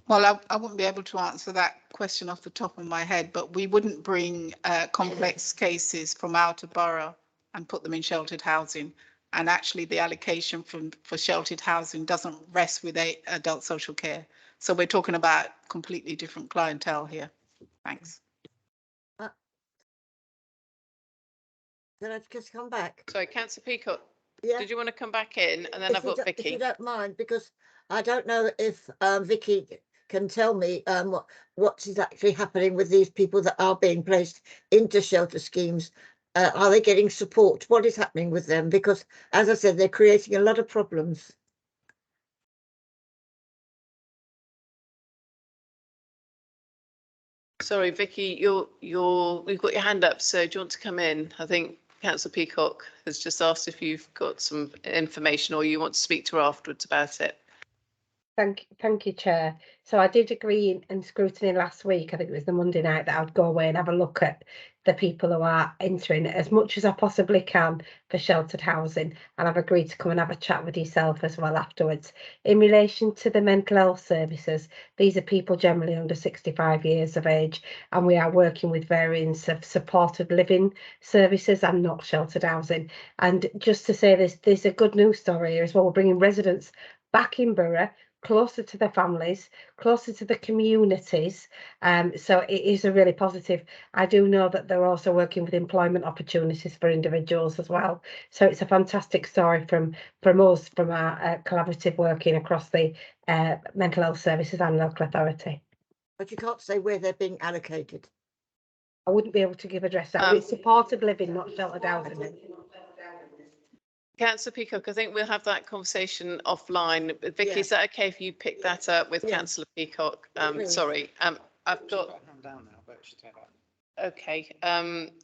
Well, I wouldn't be able to answer that question off the top of my head, but we wouldn't bring complex cases from out of borough and put them in sheltered housing. And actually the allocation for sheltered housing doesn't rest with adult social care. So we're talking about completely different clientele here. Thanks. Can I just come back? Sorry, Councillor Peacock, Yeah. did you want to come back in? And then I've got If you Vicky. don't mind, because I don't know if Vicky can tell me what is actually happening with these people that are being placed into shelter schemes. Are they getting support? What is happening with them? Because, as I said, they're creating a lot of problems. Sorry, Vicky, we've got your hand up, so do you want to come in? I think Councillor Peacock has just asked if you've got some information or you want to speak to her afterwards about it. Thank you, Chair. So I did agree in scrutiny last week, I think it was the Monday night, that I'd go away and have a look at the people who are entering as much as I possibly can for sheltered housing. And I've agreed to come and have a chat with yourself as well afterwards. In relation to the mental health services, these are people generally under 65 years of age, and we are working with variants of supported living services and not sheltered housing. And just to say this, there's a good news story here as well. We're bringing residents back in borough, closer to the families, closer to the communities. So it is a really positive. I do know that they're also working with employment opportunities for individuals as well. So it's a fantastic story from us, from our collaborative working across the mental health services and local authority. But you can't say where they're being allocated. I wouldn't be able to give address. It's supported living, not sheltered housing. Councillor Peacock, I think we'll have that conversation offline. Vicky, Yeah. is that okay if you pick that up with Yeah. Councillor Peacock? Please. Sorry, I've got. Down now, but she take that. Okay,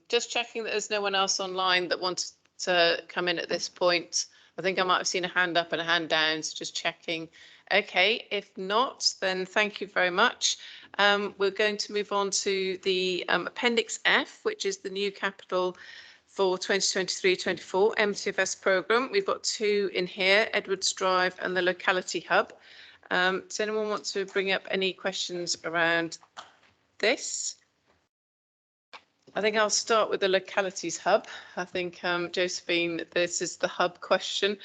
just checking that there's no one else online that wants to come in at this point. I think I might have seen a hand up and a hand down, so just checking. Okay, if not, then thank you very much. We're going to move on to the Appendix F, which is the new capital for 2023-24 MTFS programme. We've got two in here, Edwards Drive and the Locality Hub. Does anyone want to bring up any questions around this? I think I'll start with the Localities Hub. I think, Josephine, this is the hub question.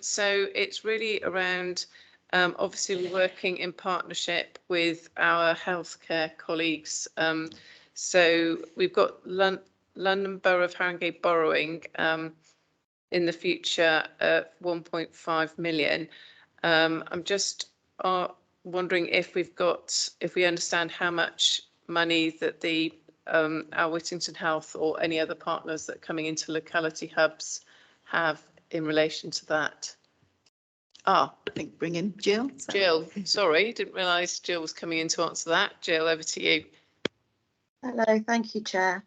So it's really around, obviously we're working in partnership with our healthcare colleagues. So we've got London Borough of Harringay borrowing in the future at 1.5 million. I'm just wondering if we understand how much money that the our Whittington Health or any other partners that are coming into locality hubs have in relation to that. I think bring in Jill. Jill, sorry, didn't realise Jill was coming in to answer that. Jill, over to you. Hello, thank you, Chair.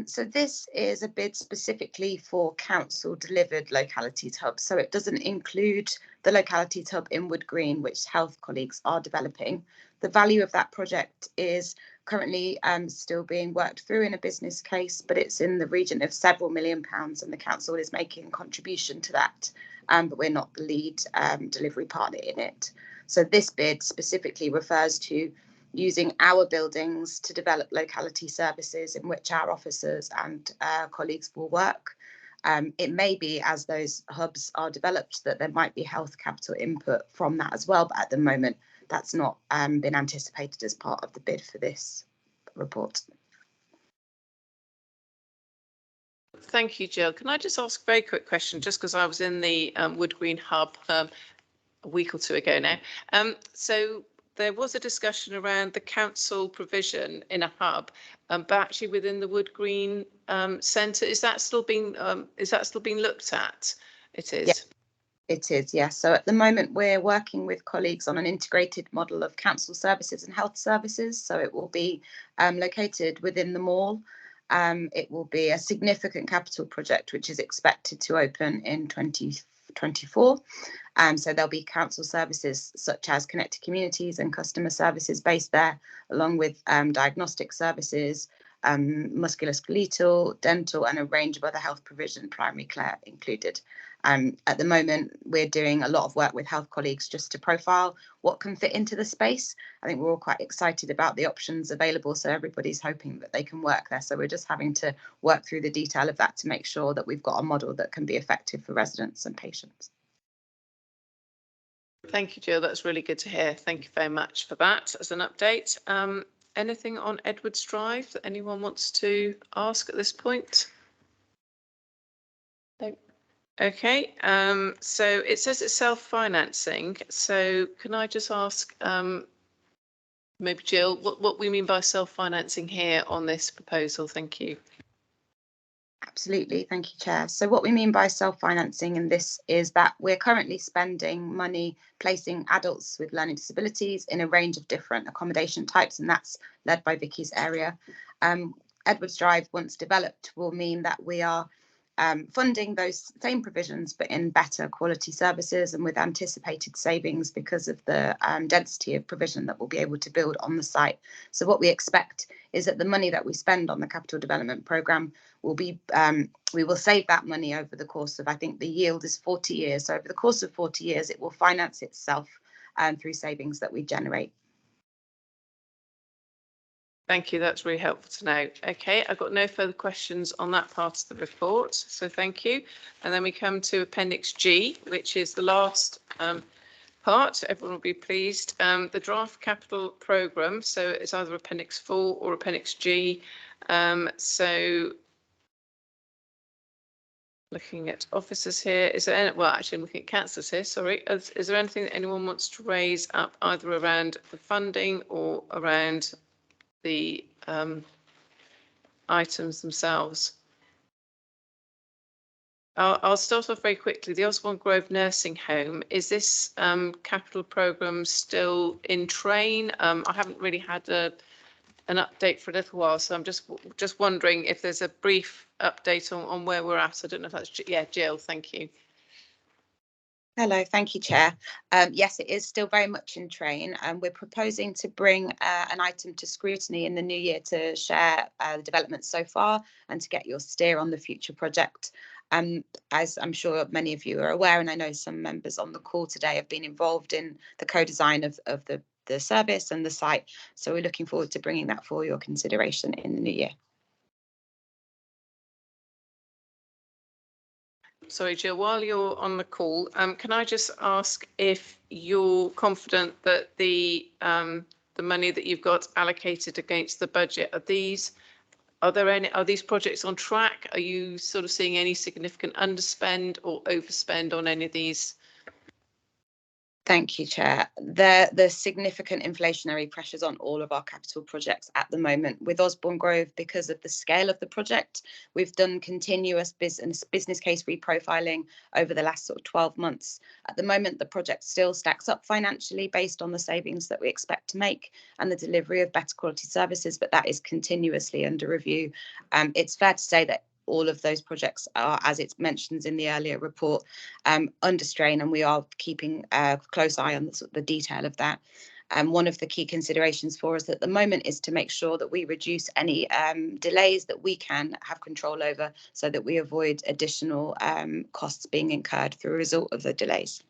So this is a bid specifically for council delivered localities hubs. So it doesn't include the localities hub in Wood Green, which health colleagues are developing. The value of that project is currently still being worked through in a business case, but it's in the region of several £1 million, and the council is making a contribution to that, but we're not the lead delivery partner in it. So this bid specifically refers to using our buildings to develop locality services in which our officers and colleagues will work. It may be, as those hubs are developed, that there might be health capital input from that as well, but at the moment that's not been anticipated as part of the bid for this report. Thank you, Jill. Can I just ask a very quick question, just because I was in the Wood Green Hub a week or two ago now. So there was a discussion around the council provision in a hub, but actually within the Wood Green Centre. Is that still being looked at? It is. Yeah, it is, yes. So at the moment we're working with colleagues on an integrated model of council services and health services. So it will be located within the mall. It will be a significant capital project which is expected to open in 24 24. So there'll be council services such as connected communities and customer services based there, along with diagnostic services, musculoskeletal, dental, and a range of other health provision, primary care included. At the moment, we're doing a lot of work with health colleagues just to profile what can fit into the space. I think we're all quite excited about the options available, so everybody's hoping that they can work there. So we're just having to work through the detail of that to make sure that we've got a model that can be effective for residents and patients. Thank you, Jill. That's really good to hear. Thank you very much for that as an update. Anything on Edwards Drive that anyone wants to ask at this point? No. Okay, so it says it's self-financing. So can I just ask, maybe Jill, what we mean by self-financing here on this proposal? Thank you. Absolutely, thank you, Chair. So what we mean by self-financing in this is that we're currently spending money placing adults with learning disabilities in a range of different accommodation types, and that's led by Vicky's area. Edwards Drive, once developed, will mean that we are funding those same provisions but in better quality services and with anticipated savings because of the density of provision that we'll be able to build on the site. So what we expect is that the money that we spend on the capital development programme will be, we will save that money over the course of, I think the yield is 40 years. So over the course of 40 years, it will finance itself through savings that we generate. Thank you. That's really helpful to know. Okay, I've got no further questions on that part of the report. So thank you. And then we come to Appendix G, which is the last part. Everyone will be pleased. The draft capital programme. So it's either Appendix 4 or Appendix G. So looking at officers here, is there any, well, actually I'm looking at councillors here, sorry. Is there anything that anyone wants to raise up either around the funding or around the items themselves? I'll start off very quickly. The Osborne Grove Nursing Home, is this capital programme still in train? I haven't really had an update for a little while, so I'm just wondering if there's a brief update on where we're at. I don't know if that's, yeah, Jill, thank you. Hello, thank you, Chair. Yes, it is still very much in train, and we're proposing to bring an item to scrutiny in the new year to share the developments so far and to get your steer on the future project. As I'm sure many of you are aware, and I know some members on the call today have been involved in the co-design of the service and the site, so we're looking forward to bringing that for your consideration in the new year. Sorry, Jill, while you're on the call, can I just ask if you're confident that the money that you've got allocated against the budget, are these projects on track? Are you sort of seeing any significant underspend or overspend on any of these? Thank you, Chair. There's significant inflationary pressures on all of our capital projects at the moment. With Osborne Grove, because of the scale of the project, we've done continuous business case reprofiling over the last sort of 12 months. At the moment, the project still stacks up financially based on the savings that we expect to make and the delivery of better quality services, but that is continuously under review. It's fair to say that all of those projects are, as it mentions in the earlier report, under strain, and we are keeping a close eye on the detail of that. One of the key considerations for us at the moment is to make sure that we reduce any delays that we can have control over so that we avoid additional costs being incurred through a result of the delays.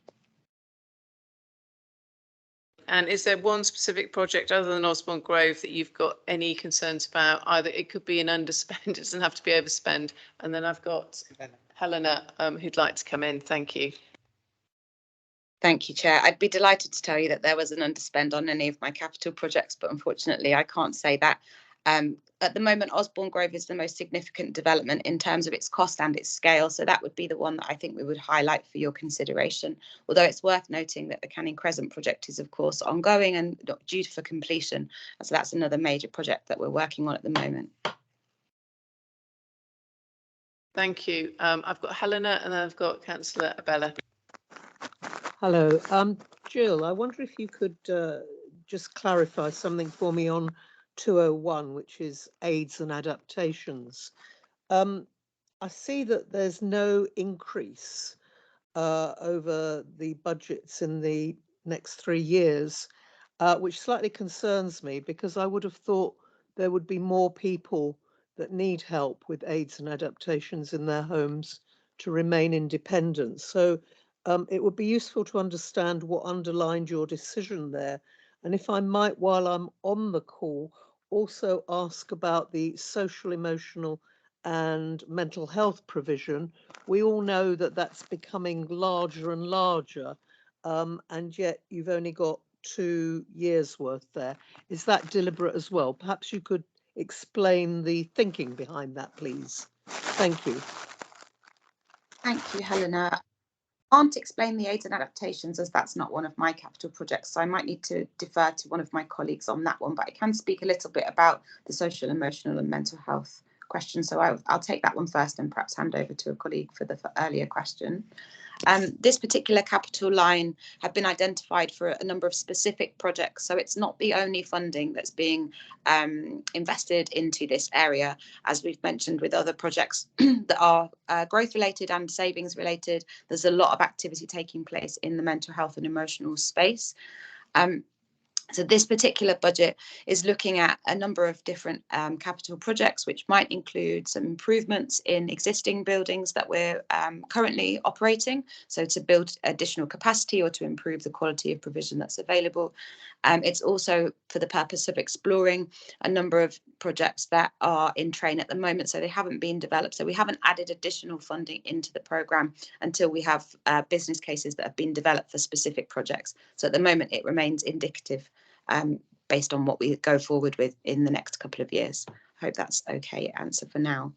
And is there one specific project other than Osborne Grove that you've got any concerns about? Either it could be an underspend, it doesn't have to be overspend. And then I've got Helena who'd like to come in. Thank you. Thank you, Chair. I'd be delighted to tell you that there was an underspend on any of my capital projects, but unfortunately I can't say that. At the moment, Osborne Grove is the most significant development in terms of its cost and its scale, so that would be the one that I think we would highlight for your consideration. Although it's worth noting that the Canning Crescent project is, of course, ongoing and not due for completion, so that's another major project that we're working on at the moment. Thank you. I've got Helena and then I've got Councillor Abella. Hello, Jill, I wonder if you could just clarify something for me on 201, which is aids and adaptations. I see that there's no increase over the budgets in the next 3 years, which slightly concerns me because I would have thought there would be more people that need help with aids and adaptations in their homes to remain independent. So it would be useful to understand what underlined your decision there. And if I might, while I'm on the call, also ask about the social, emotional and mental health provision. We all know that that's becoming larger and larger, and yet you've only got 2 years worth there. Is that deliberate as well? Perhaps you could explain the thinking behind that, please. Thank you. Thank you, Helena. I can't explain the aids and adaptations as that's not one of my capital projects, so I might need to defer to one of my colleagues on that one, but I can speak a little bit about the social, emotional and mental health question. So I'll take that one first and perhaps hand over to a colleague for the earlier question. This particular capital line have been identified for a number of specific projects, so it's not the only funding that's being invested into this area. As we've mentioned with other projects that are growth related and savings related, there's a lot of activity taking place in the mental health and emotional space. So this particular budget is looking at a number of different capital projects, which might include some improvements in existing buildings that we're currently operating. So to build additional capacity or to improve the quality of provision that's available. It's also for the purpose of exploring a number of projects that are in train at the moment. So they haven't been developed. So we haven't added additional funding into the programme until we have business cases that have been developed for specific projects. So at the moment, it remains indicative based on what we go forward with in the next couple of years. I hope that's okay answer for now.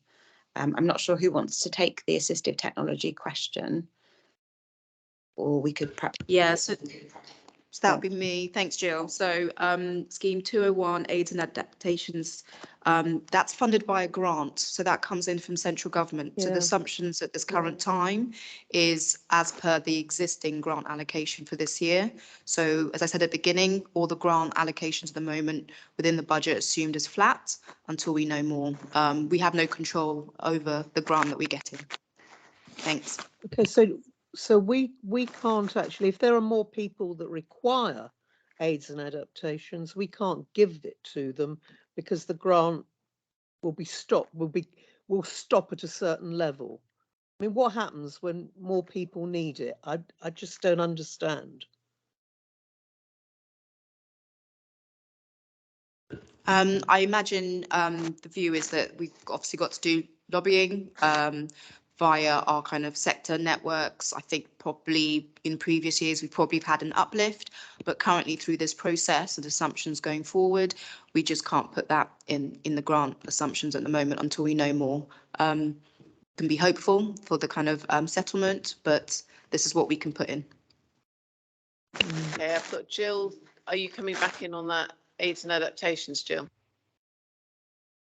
I'm not sure who wants to take the assistive technology question, or we could perhaps. Yeah, so that would be me. Thanks, Jill. So scheme 201, aids and adaptations, that's funded by a grant. So that comes in from central government. So the assumptions at this current time is as per the existing grant allocation for this year. So as I said at the beginning, all the grant allocations at the moment within the budget assumed as flat until we know more. We have no control over the grant that we get in. Thanks. Okay, so we can't actually, if there are more people that require aids and adaptations, we can't give it to them because the grant will be stopped, will stop at a certain level. I mean, what happens when more people need it? I just don't understand. I imagine the view is that we've obviously got to do lobbying via our kind of sector networks. I think probably in previous years we've probably had an uplift, but currently through this process and assumptions going forward, we just can't put that in the grant assumptions at the moment until we know more. Can be hopeful for the kind of settlement, but this is what we can put in. Okay, I've got Jill. Are you coming back in on that aids and adaptations, Jill?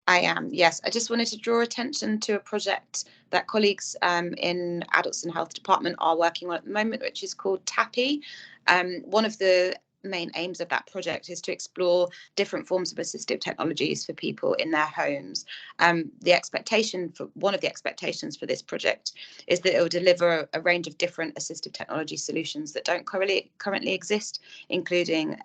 I am, yes. I just wanted to draw attention to a project that colleagues in Adults and Health Department are working on at the moment, which is called TAPI. One of the main aims of that project is to explore different forms of assistive technologies for people in their homes. The expectation for one of the expectations for this project is that it will deliver a range of different assistive technology solutions that don't currently exist, including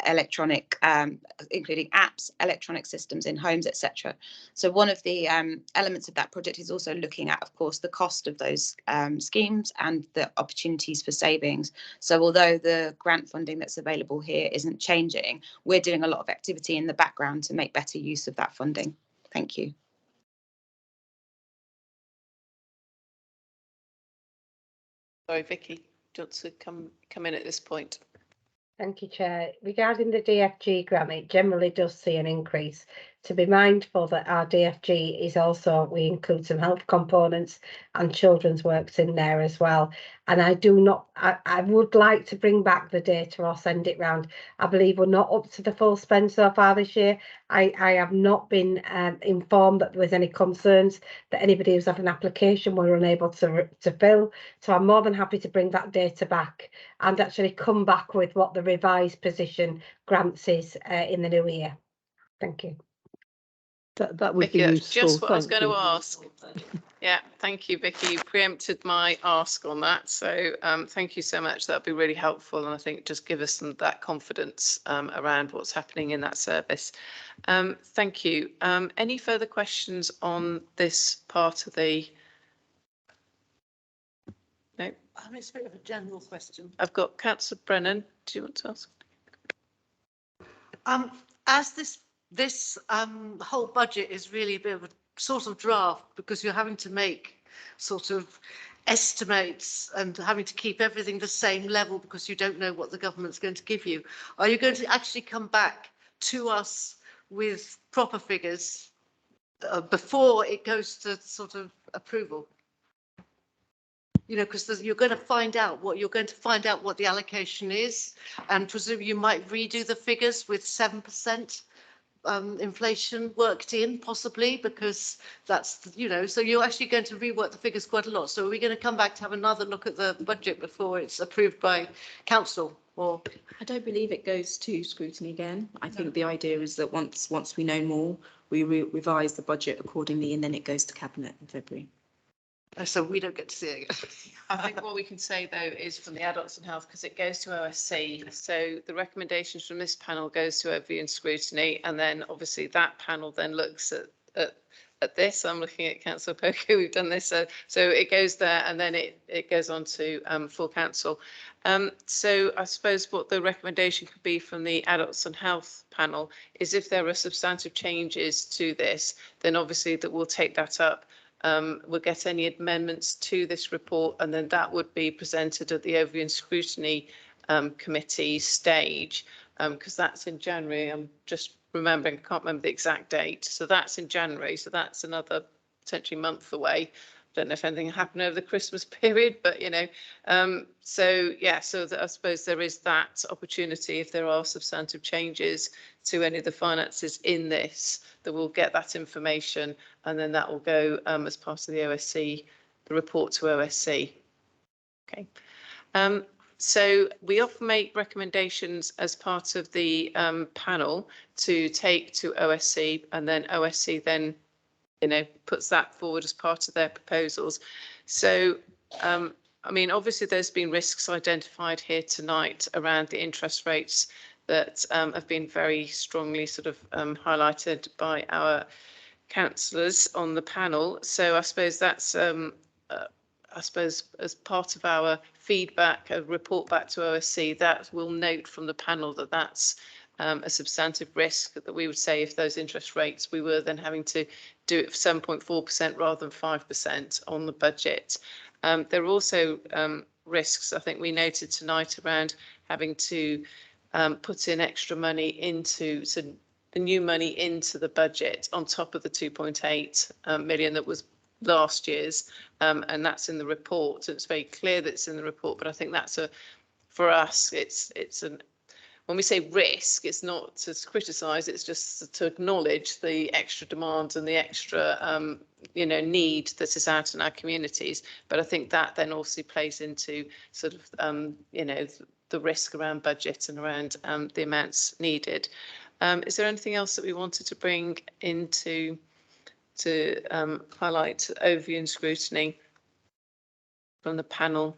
including apps, electronic systems in homes, etc. So one of the elements of that project is also looking at, of course, the cost of those schemes and the opportunities for savings. So although the grant funding that's available here isn't changing, we're doing a lot of activity in the background to make better use of that funding. Thank you. Sorry, Vicky, do you want to come in at this point? Thank you, Chair. Regarding the DFG grant, it generally does see an increase. To be mindful that our DFG is also, we include some health components and children's works in there as well. And I would like to bring back the data or send it round. I believe we're not up to the full spend so far this year. I have not been informed that there was any concerns that anybody who's had an application were unable to fill. So I'm more than happy to bring that data back and actually come back with what the revised position grants is in the new year. Thank you. That would Vicky, be that's useful. just what I was Thank going to you. ask. Yeah, thank you, Vicky. You preempted my ask on that. So thank you so much. That'd be really helpful. And I think just give us that confidence around what's happening in that service. Thank you. Any further questions on this part of the? No. It's a bit of a general question. I've got Councillor Brennan. Do you want to ask? As this whole budget is really a bit of a sort of draft, because you're having to make sort of estimates and having to keep everything the same level because you don't know what the government's going to give you. Are you going to actually come back to us with proper figures before it goes to sort of approval? You know, because you're going to find out what the allocation is, and presumably you might redo the figures with 7% inflation worked in, possibly, because that's, you know, so you're actually going to rework the figures quite a lot. So are we going to come back to have another look at the budget before it's approved by council? Or I don't believe it goes to scrutiny again. I think the idea is that once we know more, we revise the budget accordingly, and then it goes to cabinet in February. So we don't get to see it. I think what we can say though is from the adults and health, because it goes to OSC. So the recommendations from this panel goes to overview and scrutiny, and then obviously that panel then looks at this. I'm looking at Councillor Poker. We've done this, so it goes there, and then it goes on to full council. So I suppose what the recommendation could be from the adults and health panel is if there are substantive changes to this, then obviously that we'll take that up. We'll get any amendments to this report, and then that would be presented at the overview and scrutiny committee stage, because that's in January. I'm just remembering, I can't remember the exact date. So that's in January. So that's another potentially month away. Don't know if anything happened over the Christmas period, but you know, so yeah, so I suppose there is that opportunity if there are substantive changes to any of the finances in this, that we'll get that information, and then that will go as part of the OSC, the report to OSC. Okay. So we often make recommendations as part of the panel to take to OSC, and then OSC then, you know, puts that forward as part of their proposals. So, I mean, obviously there's been risks identified here tonight around the interest rates that have been very strongly sort of highlighted by our councillors on the panel. So I suppose that's, I suppose as part of our feedback, a report back to OSC, that will note from the panel that that's a substantive risk, that we would say if those interest rates, we were then having to do it for 7.4% rather than 5% on the budget. There are also risks, I think we noted tonight, around having to put in extra money into the new money into the budget on top of the 2.8 million that was last year's, and that's in the report. So it's very clear that it's in the report, but I think that's for us, it's an, when we say risk, it's not to criticise, it's just to acknowledge the extra demand and the extra, you know, need that is out in our communities. But I think that then also plays into sort of, you know, the risk around budget and around the amounts needed. Is there anything else that we wanted to bring into to highlight overview and scrutiny from the panel?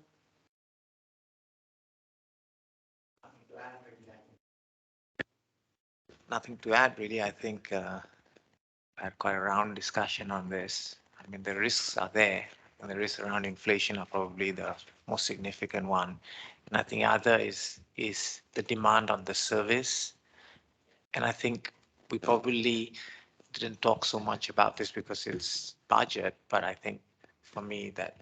Nothing to add, really. I think I had quite a round discussion on this. I mean, the risks are there, and the risks around inflation are probably the most significant one. And I think other is the demand on the service. And I think we probably didn't talk so much about this because it's budget, but I think for me that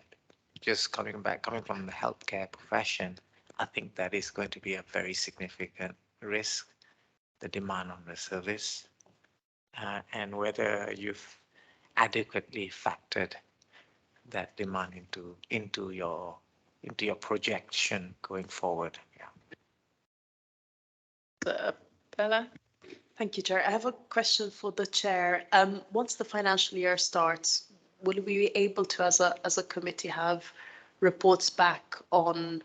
just coming from the healthcare profession, I think that is going to be a very significant risk, the demand on the service, and whether you've adequately factored that demand into your projection going forward. Yeah. Bella? Thank you, Chair. I have a question for the Chair. Once the financial year starts, will we be able to, as a committee, have reports back on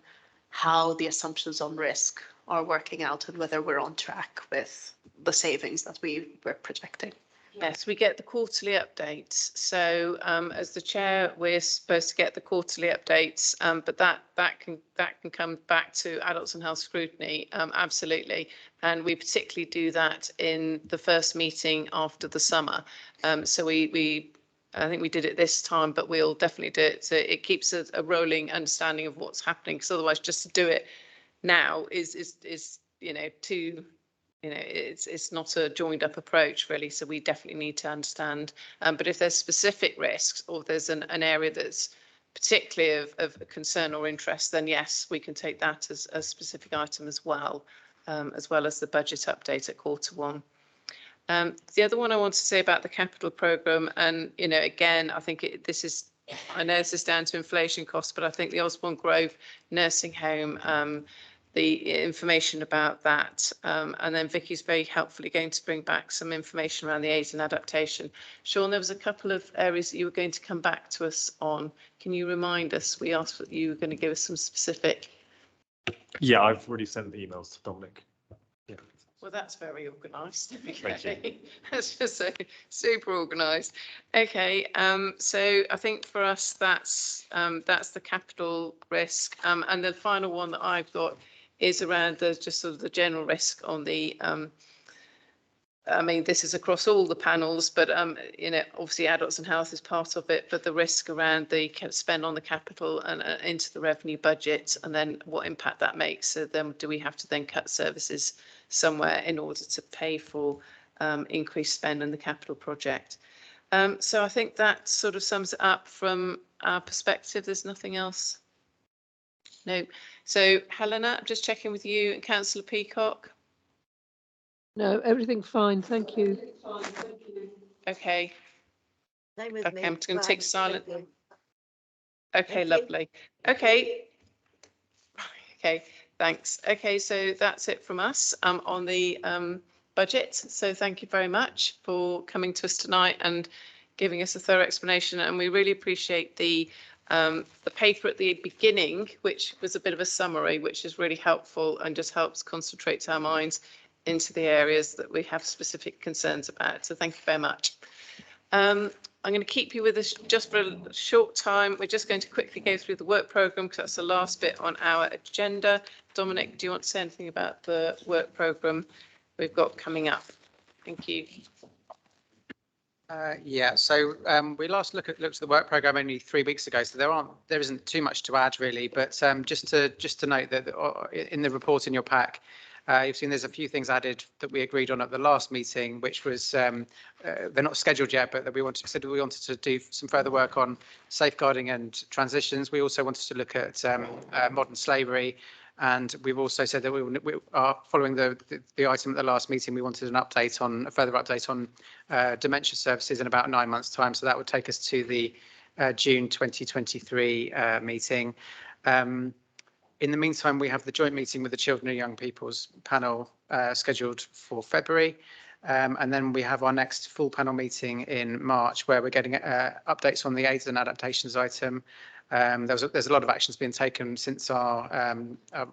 how the assumptions on risk are working out and whether we're on track with the savings that we were projecting? Yes, we get the quarterly updates. So as the chair, we're supposed to get the quarterly updates, but that can come back to adults and health scrutiny, absolutely. And we particularly do that in the first meeting after the summer. So I think we did it this time, but we'll definitely do it. So it keeps a rolling understanding of what's happening. Because otherwise, just to do it now is too. It's not a joined up approach really, so we definitely need to understand. But if there's specific risks or there's an area that's particularly of concern or interest, then yes, we can take that as a specific item as well as the budget update at Q1. The other one I want to say about the capital programme, and again, I think I know this is down to inflation costs, but I think the Osborne Grove nursing home, the information about that. And then Vicky's very helpfully going to bring back some information around the aids and adaptation. Sean, there was a couple of areas that you were going to come back to us on. Can you remind us? We asked that you were going to give us some specific. Yeah, I've already sent the emails to Dominic. Yeah. Well, that's very organised. Thank you. That's just so super organised. Okay, so I think for us that's the capital risk, and the final one that I've got is around just sort of the general risk on the. I mean, this is across all the panels, but obviously adults and health is part of it, but the risk around the spend on the capital and into the revenue budget, and then what impact that makes. So then do we have to then cut services somewhere in order to pay for increased spend in the capital project? So I think that sort of sums it up from our perspective. There's nothing else. No. So Helena, I'm just checking with you and Councillor Peacock. No, everything's fine. Thank you. Okay. Same with me. Okay, I'm just going to take silent. Thank you. Okay, Thank you. lovely. Okay. Okay, thanks. Okay, so that's it from us on the budget. So thank you very much for coming to us tonight and giving us a thorough explanation. And we really appreciate the paper at the beginning, which was a bit of a summary, which is really helpful and just helps concentrate our minds into the areas that we have specific concerns about. So thank you very much. I'm going to keep you with us just for a short time. We're just going to quickly go through the work programme because that's the last bit on our agenda. Dominic, do you want to say anything about the work programme we've got coming up? Thank you. Yeah, so we last looked at the work programme only 3 weeks ago, so there isn't too much to add really. But just to note that in the report in your pack, you've seen there's a few things added that we agreed on at the last meeting, which was they're not scheduled yet, but that we wanted to do some further work on safeguarding and transitions. We also wanted to look at modern slavery. And we've also said that we are following the item at the last meeting. We wanted a further update on dementia services in about 9 months' time. So that would take us to the June 2023 meeting. In the meantime, we have the joint meeting with the Children and Young People's panel scheduled for February. And then we have our next full panel meeting in March, where we're getting updates on the aids and adaptations item. There's a lot of actions being taken since our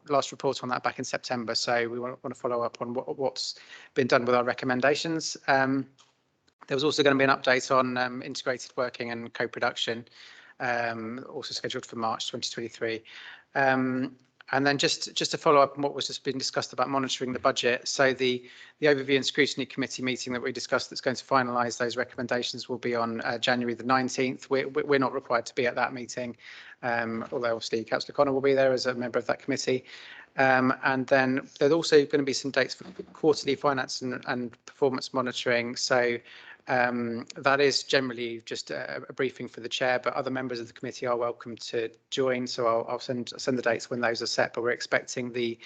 last report on that back in September. So we want to follow up on what's been done with our recommendations. There was also going to be an update on integrated working and co-production, also scheduled for March 2023. And then just to follow up on what was just been discussed about monitoring the budget. So the overview and scrutiny committee meeting that we discussed that's going to finalise those recommendations will be on January the 19th. We're not required to be at that meeting, although obviously Councillor Connor will be there as a member of that committee. And then there's also going to be some dates for quarterly finance and performance monitoring. So that is generally just a briefing for the chair, but other members of the committee are welcome to join. So I'll send the dates when those are set. But we're expecting the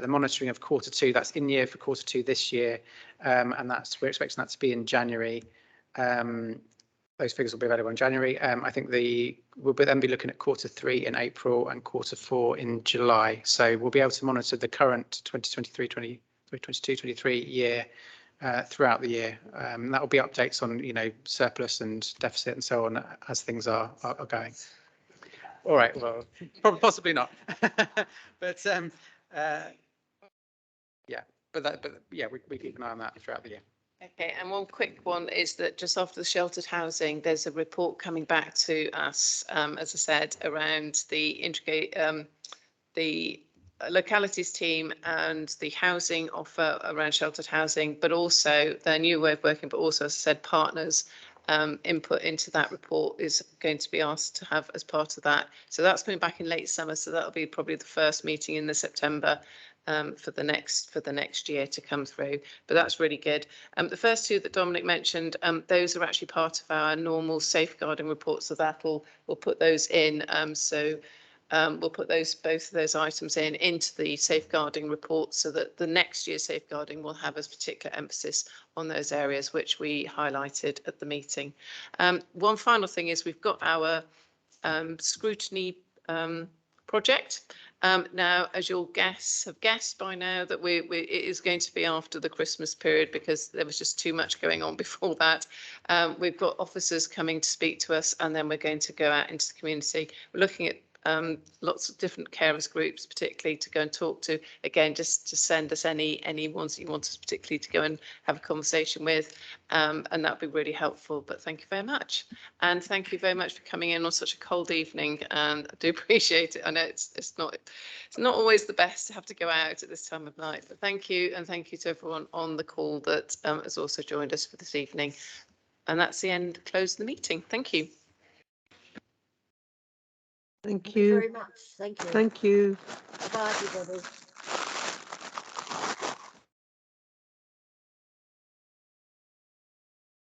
monitoring of Q2. That's in year for Q2 this year, and we're expecting that to be in January. Those figures will be available in January. I think we'll then be looking at Q3 in April and Q4 in July. So we'll be able to monitor the current 2022-23 year. Throughout the year. That will be updates on, surplus and deficit and so on as things are going. All right, well, possibly not. But yeah, we keep an eye on that throughout the year. Okay, and one quick one is that just after the sheltered housing, there's a report coming back to us, as I said, around the integrate, the localities team and the housing offer around sheltered housing, but also their new way of working, but also, as I said, partners input into that report is going to be asked to have as part of that. So that's coming back in late summer. So that'll be probably the first meeting in the September for the next year to come through. But that's really good. The first two that Dominic mentioned, those are actually part of our normal safeguarding reports. So we'll put those in. We'll put both of those items into the safeguarding report so that the next year's safeguarding will have a particular emphasis on those areas which we highlighted at the meeting. One final thing is we've got our scrutiny project. Now, as you'll have guessed by now, that it is going to be after the Christmas period because there was just too much going on before that. We've got officers coming to speak to us, and then we're going to go out into the community. We're looking at lots of different carers groups, particularly to go and talk to. Again, just to send us any ones that you want us particularly to go and have a conversation with, and that'd be really helpful. But thank you very much, and thank you very much for coming in on such a cold evening. And I do appreciate it. I know it's not always the best to have to go out at this time of night, but thank you, and thank you to everyone on the call that has also joined us for this evening. And that's the end. Close the meeting. Thank you. Thank you very much. Thank you. Thank you. Bye, everybody.